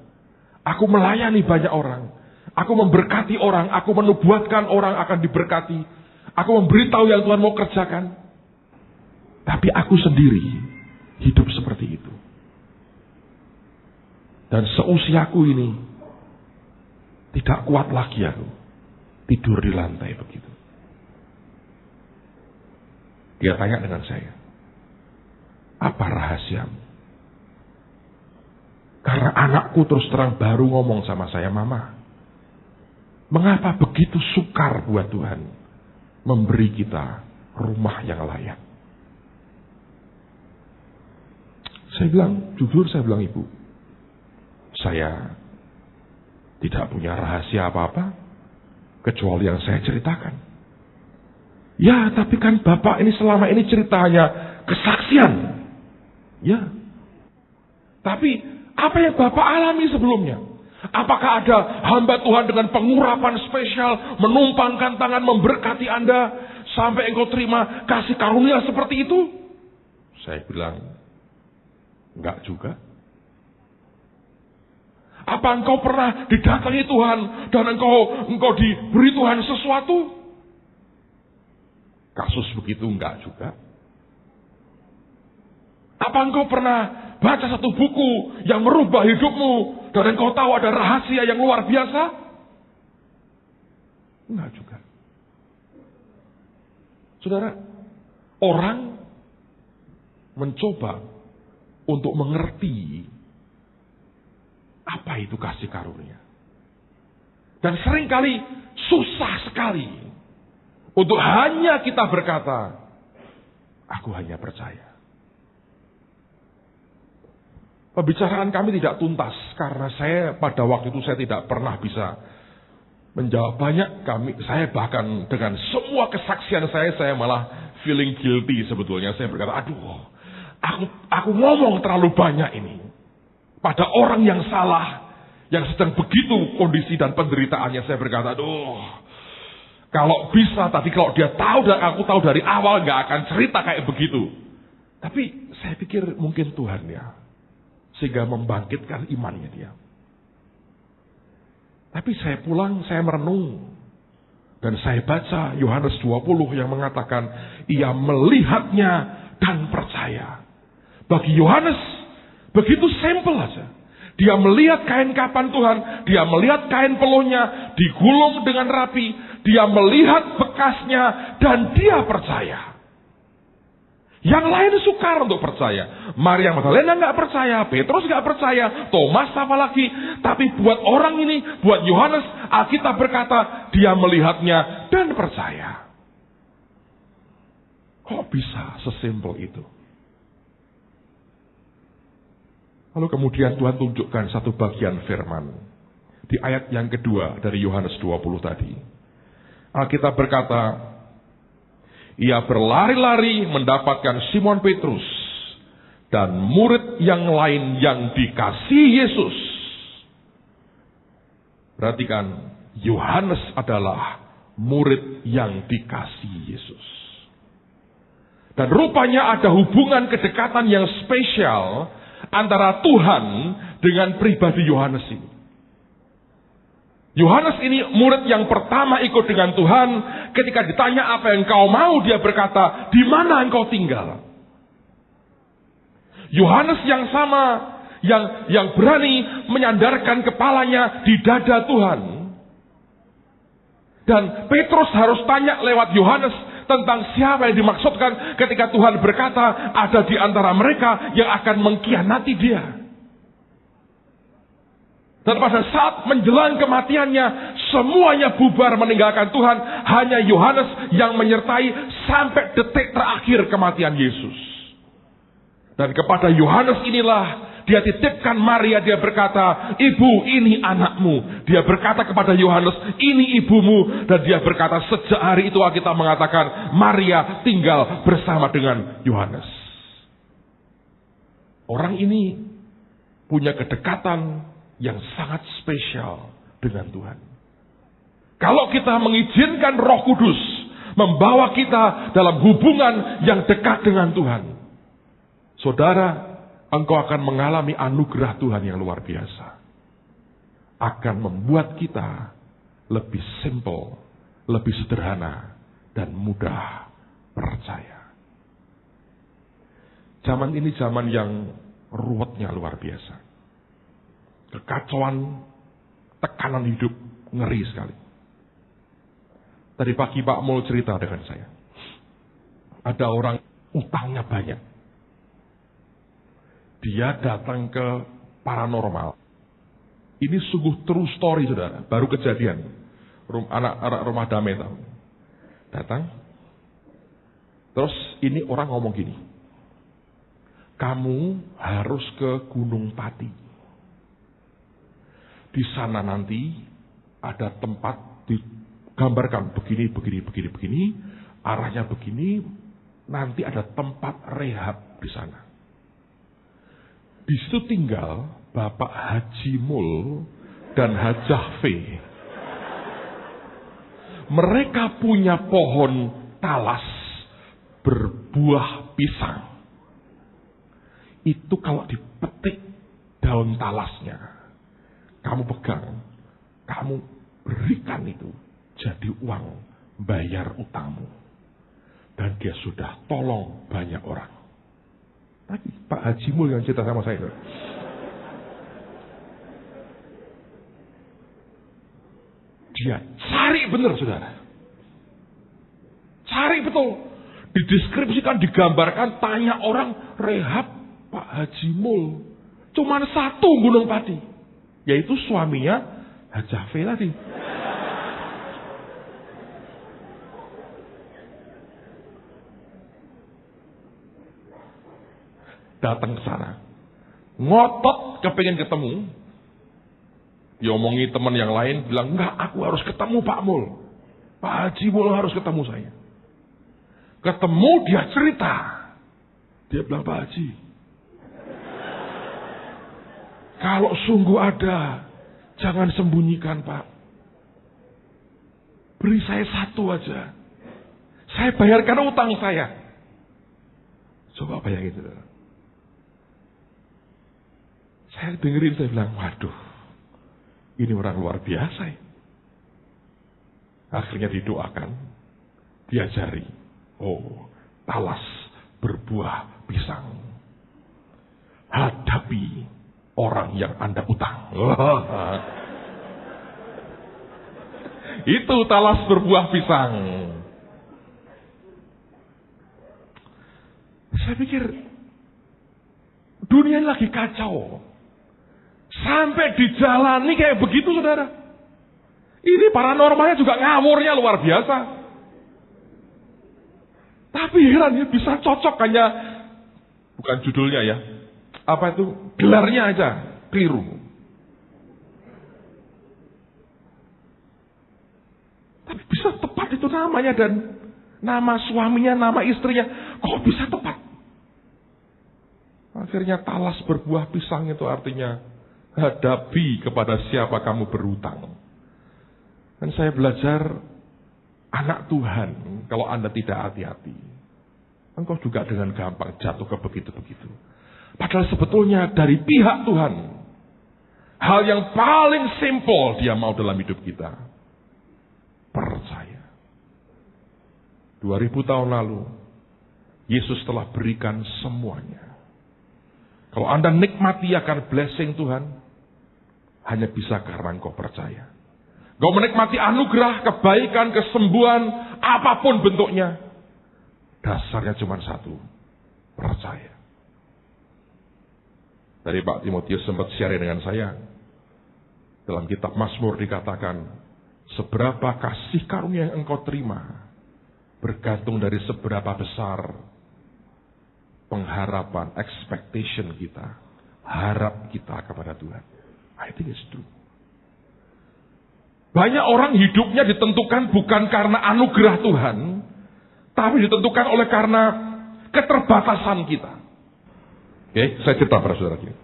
S1: Aku melayani banyak orang. Aku memberkati orang, aku menubuatkan orang akan diberkati. Aku memberitahu yang Tuhan mau kerjakan. Tapi aku sendiri hidup seperti itu. Dan seusiaku ini tidak kuat lagi aku tidur di lantai begitu. Dia tanya dengan saya, apa rahasiamu? Karena anakku terus terang baru ngomong sama saya, Mama, mengapa begitu sukar buat Tuhan memberi kita rumah yang layak? Saya bilang, jujur saya bilang, Ibu, saya tidak punya rahasia apa-apa kecuali yang saya ceritakan. Ya, tapi kan Bapak ini selama ini ceritanya kesaksian. Ya. Tapi apa yang Bapak alami sebelumnya? Apakah ada hamba Tuhan dengan pengurapan spesial, menumpangkan tangan, memberkati Anda sampai engkau terima kasih karunia seperti itu? Saya bilang, enggak juga. Apa engkau pernah didatangi Tuhan dan engkau diberi Tuhan sesuatu? Kasus begitu enggak juga. Apa engkau pernah baca satu buku yang merubah hidupmu dan engkau tahu ada rahasia yang luar biasa? Enggak juga. Saudara, orang mencoba untuk mengerti apa itu kasih karunia. Dan seringkali susah sekali untuk hanya kita berkata, aku hanya percaya. Pembicaraan kami tidak tuntas karena saya pada waktu itu saya tidak pernah bisa menjawab banyak. Saya bahkan dengan semua kesaksian saya malah feeling guilty sebetulnya. Saya berkata, aduh, aku ngomong terlalu banyak ini pada orang yang salah, yang sedang begitu kondisi dan penderitaannya. Saya berkata, aduh, kalau bisa tadi kalau dia tahu dan aku tahu dari awal nggak akan cerita kayak begitu. Tapi saya pikir mungkin Tuhan ya, sehingga membangkitkan imannya dia. Tapi saya pulang, saya merenung. Dan saya baca Yohanes 20 yang mengatakan, ia melihatnya dan percaya. Bagi Yohanes, begitu simpel aja. Dia melihat kain kapan Tuhan, dia melihat kain peluhnya, digulung dengan rapi, dia melihat bekasnya, dan dia percaya. Yang lain sukar untuk percaya. Maria Magdalena nggak percaya, Petrus nggak percaya, Thomas apa lagi. Tapi buat orang ini, buat Yohanes, Alkitab berkata dia melihatnya dan percaya. Kok bisa sesimpel itu? Lalu kemudian Tuhan tunjukkan satu bagian firman di ayat yang kedua dari Yohanes 20 tadi. Alkitab berkata, ia berlari-lari mendapatkan Simon Petrus dan murid yang lain yang dikasihi Yesus. Perhatikan, Yohanes adalah murid yang dikasihi Yesus. Dan rupanya ada hubungan kedekatan yang spesial antara Tuhan dengan pribadi Yohanes ini. Yohanes ini murid yang pertama ikut dengan Tuhan. Ketika ditanya apa yang kau mau, dia berkata, di mana engkau tinggal? Yohanes yang sama, yang berani menyandarkan kepalanya di dada Tuhan. Dan Petrus harus tanya lewat Yohanes tentang siapa yang dimaksudkan ketika Tuhan berkata, ada di antara mereka yang akan mengkhianati dia. Dan pada saat menjelang kematiannya, semuanya bubar meninggalkan Tuhan. Hanya Yohanes yang menyertai sampai detik terakhir kematian Yesus. Dan kepada Yohanes inilah dia titipkan Maria. Dia berkata, ibu, ini anakmu. Dia berkata kepada Yohanes, ini ibumu. Dan dia berkata, sejak hari itu kita mengatakan, Maria tinggal bersama dengan Yohanes. Orang ini punya kedekatan yang sangat spesial dengan Tuhan. Kalau kita mengizinkan Roh Kudus membawa kita dalam hubungan yang dekat dengan Tuhan, saudara, engkau akan mengalami anugerah Tuhan yang luar biasa. Akan membuat kita lebih simple, lebih sederhana, dan mudah percaya. Zaman ini zaman yang ruwetnya luar biasa. Kekacauan, tekanan hidup, ngeri sekali. Tadi pagi Pak Mul cerita dengan saya. Ada orang utangnya banyak. Dia datang ke paranormal. Ini sungguh true story, saudara. Baru kejadian. Anak rumah damai tahu. Datang. Terus ini orang ngomong gini. Kamu harus ke Gunung Pati. Di sana nanti ada tempat digambarkan begini, begini. Arahnya begini. Nanti ada tempat rehab di sana. Di situ tinggal Bapak Haji Mul dan Hajah V. Mereka punya pohon talas berbuah pisang. Itu kalau dipetik daun talasnya, kamu pegang, kamu berikan itu jadi uang bayar utangmu. Dan dia sudah tolong banyak orang. Tadi Pak Haji Mul yang cerita sama saya. Dia cari benar, saudara. Cari betul. Dideskripsikan, digambarkan, tanya orang, rehab Pak Haji Mul. Cuman satu Gunung Pati. Yaitu suaminya Hajah V tadi. Datang ke sana. Ngotot kepengen ketemu. Diomongi teman yang lain, bilang, enggak, aku harus ketemu Pak Mul. Pak Haji Mul harus ketemu saya. Ketemu, dia cerita. Dia bilang, Pak Haji, kalau sungguh ada, jangan sembunyikan Pak. Beri saya satu aja. Saya bayarkan utang saya. Coba bayangin. Saya dengerin, saya bilang, waduh. Ini orang luar biasa ya. Akhirnya didoakan. Diajari. Oh, talas berbuah pisang. Hadapi orang yang Anda utang. Itu talas berbuah pisang. Saya pikir dunia ini lagi kacau. Sampai dijalani kayak begitu, saudara. Ini paranormalnya juga ngawurnya luar biasa. Tapi heran ya, bisa cocok hanya, bukan judulnya ya, apa itu, gelarnya aja, keliru. Tapi bisa tepat itu namanya, dan nama suaminya, nama istrinya, kok bisa tepat? Akhirnya talas berbuah pisang itu artinya hadapi kepada siapa kamu berutang. Dan saya belajar, anak Tuhan, kalau Anda tidak hati-hati, engkau juga dengan gampang jatuh ke begitu-begitu. Padahal sebetulnya dari pihak Tuhan, hal yang paling simpel dia mau dalam hidup kita. Percaya. 2000 tahun lalu, Yesus telah berikan semuanya. Kalau Anda nikmati akan blessing Tuhan, hanya bisa karena engkau percaya. Engkau menikmati anugerah, kebaikan, kesembuhan, apapun bentuknya. Dasarnya cuma satu, percaya. Tadi Pak Timotius sempat sharing dengan saya. Dalam kitab Mazmur dikatakan, seberapa kasih karunia yang engkau terima, bergantung dari seberapa besar pengharapan, expectation kita, harap kita kepada Tuhan. I think it's true. Banyak orang hidupnya ditentukan bukan karena anugerah Tuhan, tapi ditentukan oleh karena keterbatasan kita. Oke, saya cerita pada saudara ini.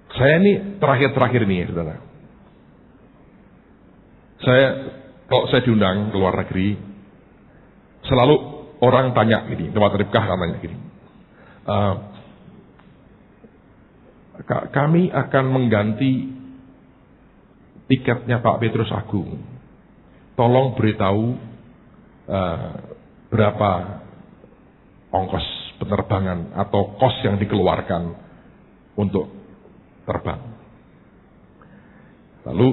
S1: Saya ini terakhir ini, saudara. Kalau saya diundang ke luar negeri, selalu orang tanya gini, tempat Ribkah tanya gini. Kami akan mengganti tiketnya Pak Petrus Agung. Tolong beritahu berapa ongkos penerbangan atau kos yang dikeluarkan untuk terbang. Lalu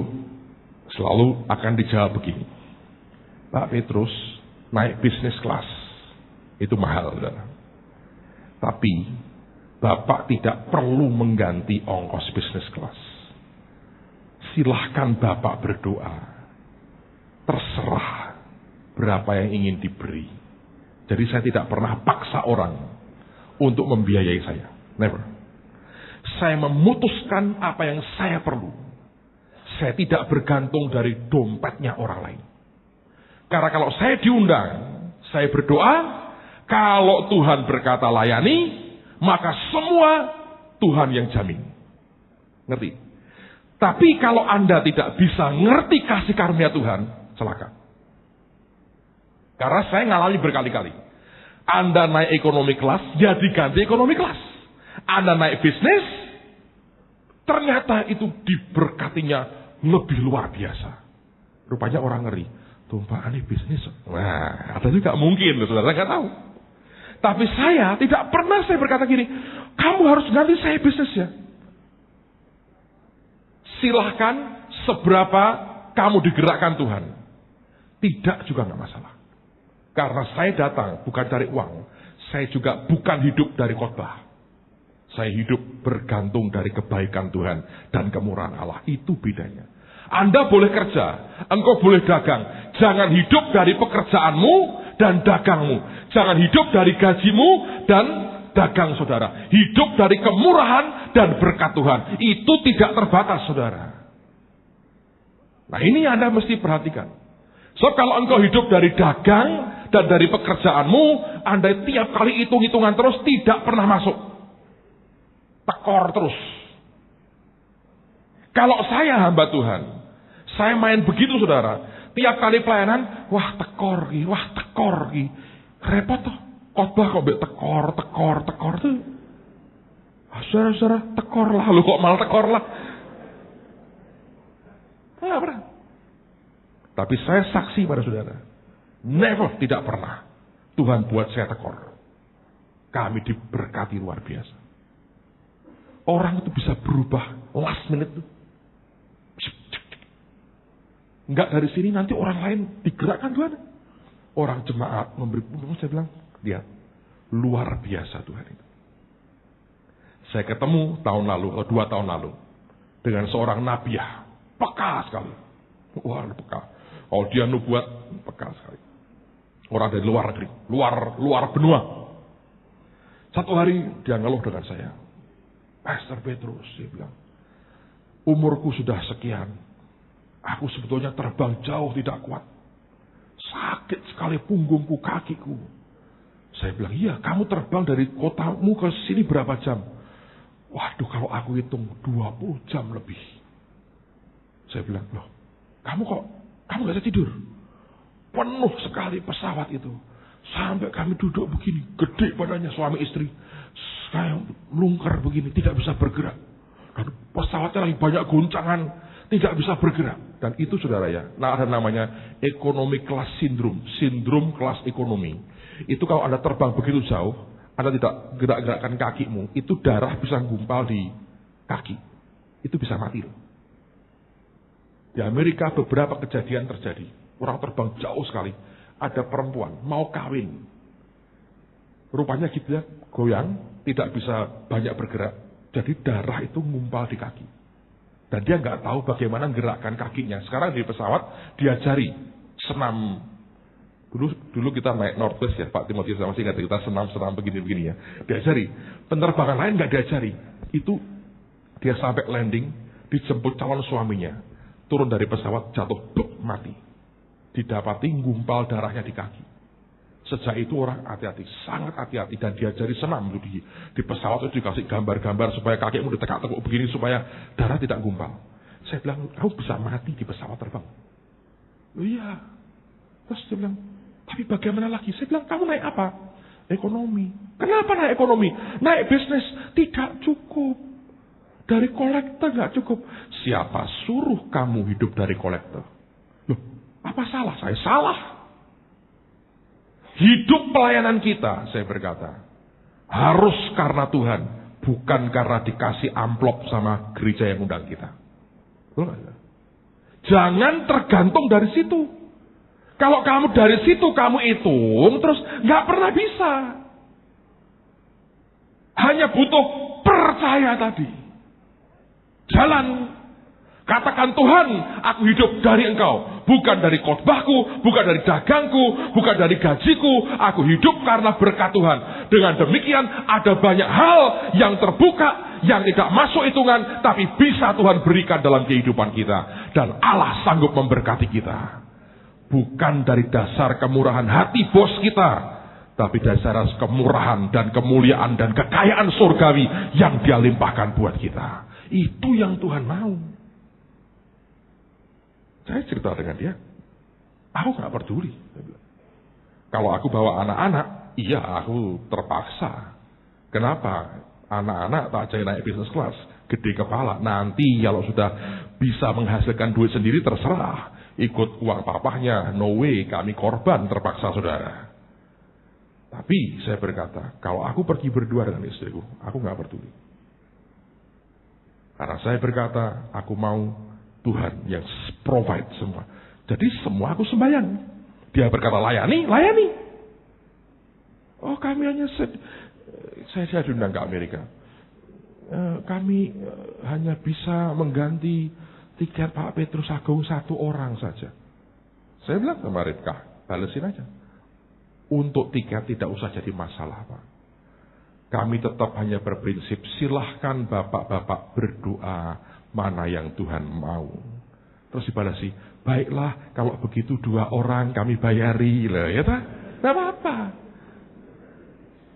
S1: selalu akan dijawab begini, Pak Petrus, naik bisnis kelas itu mahal, saudara. Tapi Bapak tidak perlu mengganti ongkos bisnis kelas. Silahkan Bapak berdoa. Terserah berapa yang ingin diberi. Jadi saya tidak pernah paksa orang untuk membiayai saya. Never. Saya memutuskan apa yang saya perlu. Saya tidak bergantung dari dompetnya orang lain. Karena kalau saya diundang, saya berdoa, kalau Tuhan berkata layani, maka semua Tuhan yang jamin. Ngerti? Tapi kalau Anda tidak bisa ngerti kasih karunia Tuhan, celaka. Karena saya ngalami berkali-kali. Anda naik ekonomi kelas, ya diganti ekonomi kelas. Anda naik bisnis, ternyata itu diberkatinya lebih luar biasa. Rupanya orang ngeri. Tumpah aneh bisnis. Nah, atau itu gak mungkin, saudara gak tahu. Tapi saya tidak pernah saya berkata gini, kamu harus ganti saya bisnisnya. Silahkan seberapa kamu digerakkan Tuhan. Tidak juga gak masalah. Karena saya datang bukan cari uang. Saya juga bukan hidup dari khotbah. Saya hidup bergantung dari kebaikan Tuhan dan kemurahan Allah. Itu bedanya. Anda boleh kerja, engkau boleh dagang. Jangan hidup dari pekerjaanmu dan dagangmu. Jangan hidup dari gajimu dan dagang saudara. Hidup dari kemurahan dan berkat Tuhan. Itu tidak terbatas saudara. Nah ini yang Anda mesti perhatikan. So kalau engkau hidup dari dagang dan dari pekerjaanmu, Anda tiap kali hitung-hitungan terus tidak pernah masuk. Tekor terus. Kalau saya hamba Tuhan, saya main begitu saudara. Tiap kali pelayanan, wah tekor ki. Repot toh. Khotbah kok tekor tuh. Saudara-saudara, tekor lah. Lu kok malah tekor lah. Nggak pernah. Tapi saya saksi pada saudara. Never, tidak pernah. Tuhan buat saya tekor. Kami diberkati luar biasa. Orang itu bisa berubah last minute tuh. Enggak dari sini nanti orang lain digerakkan Tuhan. Orang jemaat memberi, saya bilang, lihat, luar biasa Tuhan itu. Saya ketemu tahun lalu, atau 2 tahun lalu, dengan seorang nabiah, peka sekali. Wah, peka. Kalau dia nubuat, peka sekali. Orang dari luar negeri, luar benua. Satu hari dia ngeluh dengan saya. Pastor Petrus, dia bilang, umurku sudah sekian. Aku sebetulnya terbang jauh tidak kuat. Sakit sekali punggungku, kakiku. Saya bilang, iya kamu terbang dari kotamu ke sini berapa jam? Waduh kalau aku hitung 20 jam lebih. Saya bilang, loh kamu gak bisa tidur? Penuh sekali pesawat itu. Sampai kami duduk begini, gede badannya suami istri. Saya melungker begini, tidak bisa bergerak. Dan pesawatnya lagi banyak goncangan, tidak bisa bergerak. Dan itu saudara ya, ada namanya ekonomi kelas sindrom kelas ekonomi. Itu kalau Anda terbang begitu jauh, Anda tidak gerak-gerakkan kakimu, itu darah bisa gumpal di kaki. Itu bisa mati loh. Di Amerika beberapa kejadian terjadi. Orang terbang jauh sekali. Ada perempuan mau kawin. Rupanya gitu ya, goyang, tidak bisa banyak bergerak. Jadi darah itu ngumpal di kaki. Dan dia nggak tahu bagaimana gerakkan kakinya. Sekarang di pesawat diajari senam. Dulu kita naik Northwest ya, Pak Timotius masih ingat kita senam begini-begini ya. Diajari. Penerbangan lain nggak diajari. Itu dia sampai landing, dijemput calon suaminya. Turun dari pesawat, jatuh, bluk, mati. Didapati gumpal darahnya di kaki. Sejak itu orang hati-hati, sangat hati-hati. Dan diajari senam di pesawat itu dikasih gambar-gambar supaya kakimu ditekak-tekuk begini supaya darah tidak gumpal. Saya bilang, kamu bisa mati di pesawat terbang. Oh iya. Terus dia bilang, tapi bagaimana lagi? Saya bilang, kamu naik apa? Ekonomi. Kenapa naik ekonomi? Naik bisnis. Tidak cukup. Dari kolektor nggak cukup. Siapa suruh kamu hidup dari kolektor? Loh, apa salah saya? Salah. Hidup pelayanan kita, saya berkata, harus karena Tuhan, bukan karena dikasih amplop sama gereja yang undang kita. Betul nggak? Jangan tergantung dari situ. Kalau kamu dari situ kamu hitung, terus nggak pernah bisa. Hanya butuh percaya tadi. Jalan. Katakan, Tuhan, aku hidup dari Engkau. Bukan dari khotbahku, bukan dari dagangku, bukan dari gajiku. Aku hidup karena berkat Tuhan. Dengan demikian ada banyak hal yang terbuka, yang tidak masuk hitungan, tapi bisa Tuhan berikan dalam kehidupan kita. Dan Allah sanggup memberkati kita. Bukan dari dasar kemurahan hati bos kita, tapi dasar kemurahan dan kemuliaan dan kekayaan surgawi yang Dia limpahkan buat kita. Itu yang Tuhan mau. Saya cerita dengan dia, aku gak peduli. Kalau aku bawa anak-anak, iya aku terpaksa. Kenapa? Anak-anak tak jadi naik bisnis kelas, gede kepala. Nanti kalau sudah bisa menghasilkan duit sendiri terserah. Ikut uang papahnya, no way, kami korban terpaksa saudara. Tapi saya berkata, kalau aku pergi berdua dengan istriku, aku gak peduli. Karena saya berkata, aku mau Tuhan yang provide semua. Jadi semua aku sembahyang. Dia berkata layani, layani. Oh kami hanya saya diundang ke Amerika. Kami hanya bisa mengganti tiket Pak Petrus Agung 1 orang saja. Saya bilang sama Ripka, balesin aja. Untuk tiket tidak usah jadi masalah Pak. Kami tetap hanya berprinsip, silahkan bapak-bapak berdoa mana yang Tuhan mau. Terus dibalasi, baiklah kalau begitu 2 orang kami bayari lah, ya tak? Tidak apa-apa.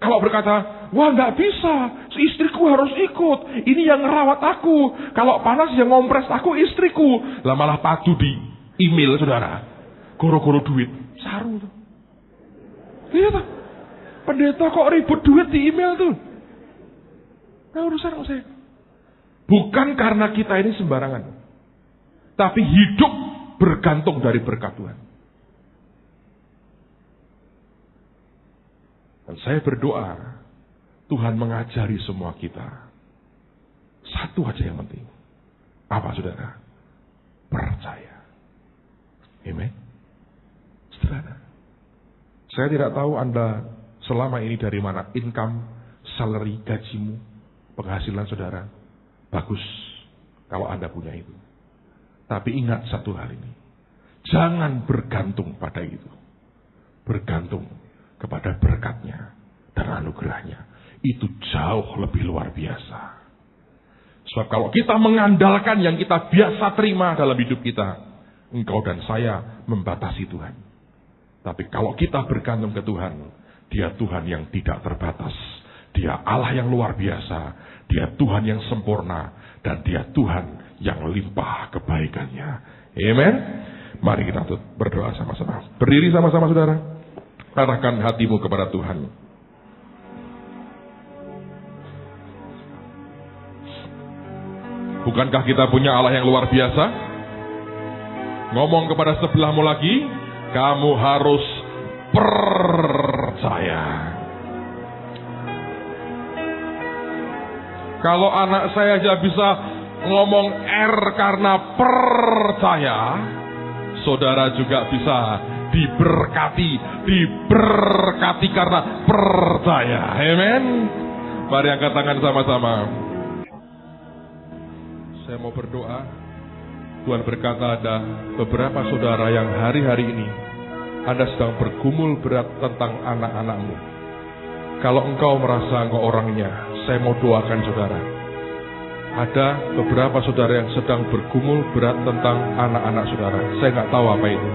S1: Kalau berkata, wah nggak bisa, istriku harus ikut. Ini yang ngerawat aku. Kalau panas yang ngompres aku istriku. Lah malah padu di email saudara. Goro-goro duit, saru tuh. Iya tak? Pendeta kok ribut duit di email tuh? Nah urusan kok saya. Bukan karena kita ini sembarangan. Tapi hidup bergantung dari berkat Tuhan. Dan saya berdoa, Tuhan mengajari semua kita. Satu aja yang penting. Apa saudara? Percaya. Amen. Sederhana. Saya tidak tahu Anda selama ini dari mana income, salary, gajimu, penghasilan saudara. Bagus kalau Anda punya itu. Tapi ingat satu hal ini. Jangan bergantung pada itu. Bergantung kepada berkatnya dan anugerahnya. Itu jauh lebih luar biasa. Sebab kalau kita mengandalkan yang kita biasa terima dalam hidup kita, engkau dan saya membatasi Tuhan. Tapi kalau kita bergantung ke Tuhan, Dia Tuhan yang tidak terbatas. Dia Allah yang luar biasa. Dia Tuhan yang sempurna. Dan Dia Tuhan yang limpah kebaikannya. Amen. Mari kita berdoa sama-sama. Berdiri sama-sama saudara. Arahkan hatimu kepada Tuhan. Bukankah kita punya Allah yang luar biasa? Ngomong kepada sebelahmu lagi. Kamu harus percaya. Kalau anak saya aja bisa ngomong R karena percaya, saudara juga bisa diberkati karena percaya. Amen. Mari angkat tangan sama-sama. Saya mau berdoa. Tuhan berkata ada beberapa saudara yang hari-hari ini Anda sedang bergumul berat tentang anak-anakmu. Kalau engkau merasa engkau orangnya, saya mau doakan saudara. Ada beberapa saudara yang sedang bergumul berat tentang anak-anak saudara. Saya nggak tahu apa itu.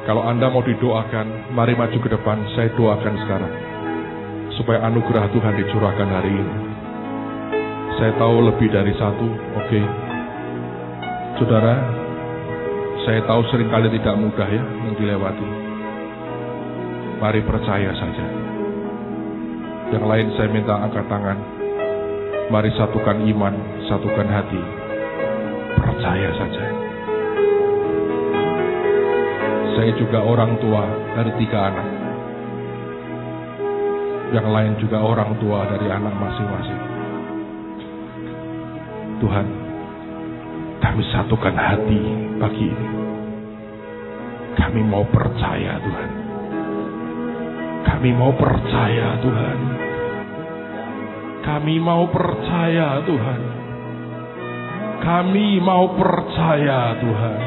S1: Kalau Anda mau didoakan, mari maju ke depan, saya doakan sekarang. Supaya anugerah Tuhan dicurahkan hari ini. Saya tahu lebih dari satu, oke. Saudara, saya tahu seringkali tidak mudah ya yang dilewati. Mari percaya saja. Yang lain saya minta angkat tangan. Mari satukan iman, satukan hati. Percaya saja. Saya juga orang tua dari 3 anak. Yang lain juga orang tua dari anak masing-masing. Tuhan, kami satukan hati pagi ini. Kami mau percaya, Tuhan. Kami mau percaya, Tuhan. Kami mau percaya, Tuhan. Kami mau percaya, Tuhan.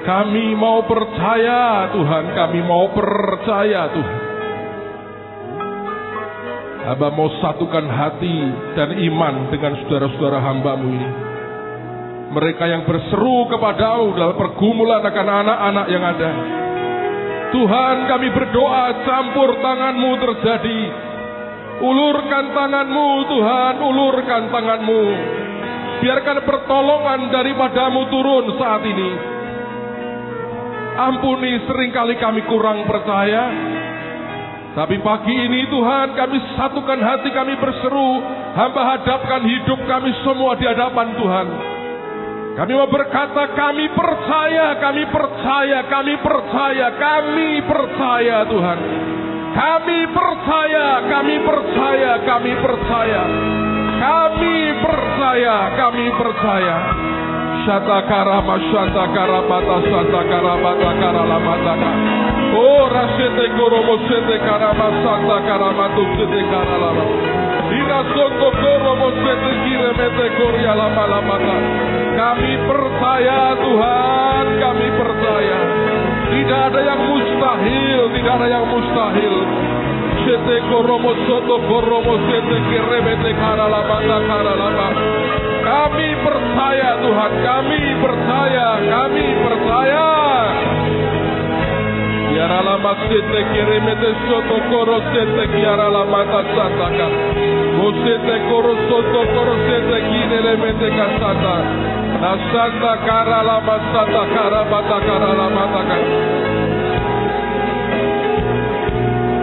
S1: Kami mau percaya, Tuhan. Kami mau percaya, Tuhan. Hamba mau satukan hati dan iman dengan saudara-saudara hamba-Mu ini. Mereka yang berseru kepada-Mu dalam pergumulan akan anak-anak yang ada. Tuhan, kami berdoa, campur tangan-Mu terjadi. Ulurkan tangan-Mu, Tuhan, ulurkan tangan-Mu. Biarkan pertolongan daripada-Mu turun saat ini. Ampuni seringkali kami kurang percaya. Tapi pagi ini Tuhan, kami satukan hati, kami berseru. Hamba hadapkan hidup kami semua di hadapan Tuhan. Kami mau berkata, kami percaya, kami percaya, kami percaya, kami percaya Tuhan. Kami percaya, kami percaya, kami percaya. Kami percaya, kami percaya. Shatakara mashatakara bata satakara bata karala mataka. Oh rasete koromo sete karama satakara matu sete karala. Ira sonto koromo sete kiremete koria lama lamata. Kami percaya Tuhan, kami percaya. Tidak ada yang mustahil, tidak ada yang mustahil. Sete koromo soto koromo sete kiremete karala mata karala mata. Kami percaya Tuhan, kami percaya, kami percaya. Kiara lama sete kiremete soto koro sete kiara lama tasataka. Sete koro soto koro sete kiremete kasata. Nasanta kara lama sata kara bata kara lama taka.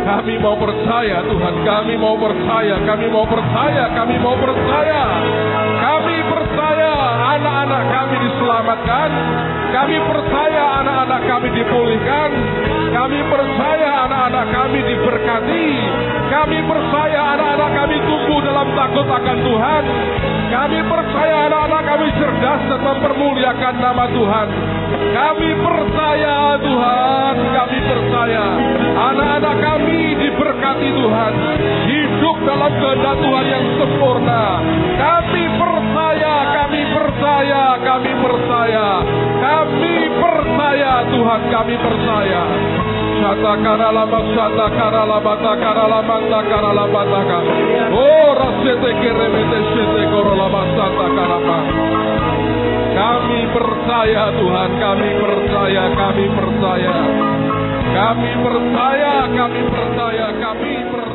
S1: Kami mau percaya Tuhan, kami mau percaya, kami mau percaya, kami mau percaya. Kami percaya anak-anak kami diselamatkan. Kami percaya anak-anak kami dipulihkan. Kami percaya anak-anak kami diberkati. Kami percaya anak-anak kami tumbuh dalam takut akan Tuhan. Kami percaya anak-anak kami cerdas dan mempermuliakan nama Tuhan. Kami percaya Tuhan, kami percaya anak-anak kami diberkati Tuhan, hidup dalam kehendak Tuhan yang sempurna. Kami percaya, kami percaya, kami percaya, kami percaya Tuhan, kami percaya. Shatakara lama shatakara lama takara lama takara lama takara. Oh rasete keremete sete koro lama shatakara lama. Kami percaya Tuhan, kami percaya, kami percaya. Kami percaya, kami percaya, kami percaya.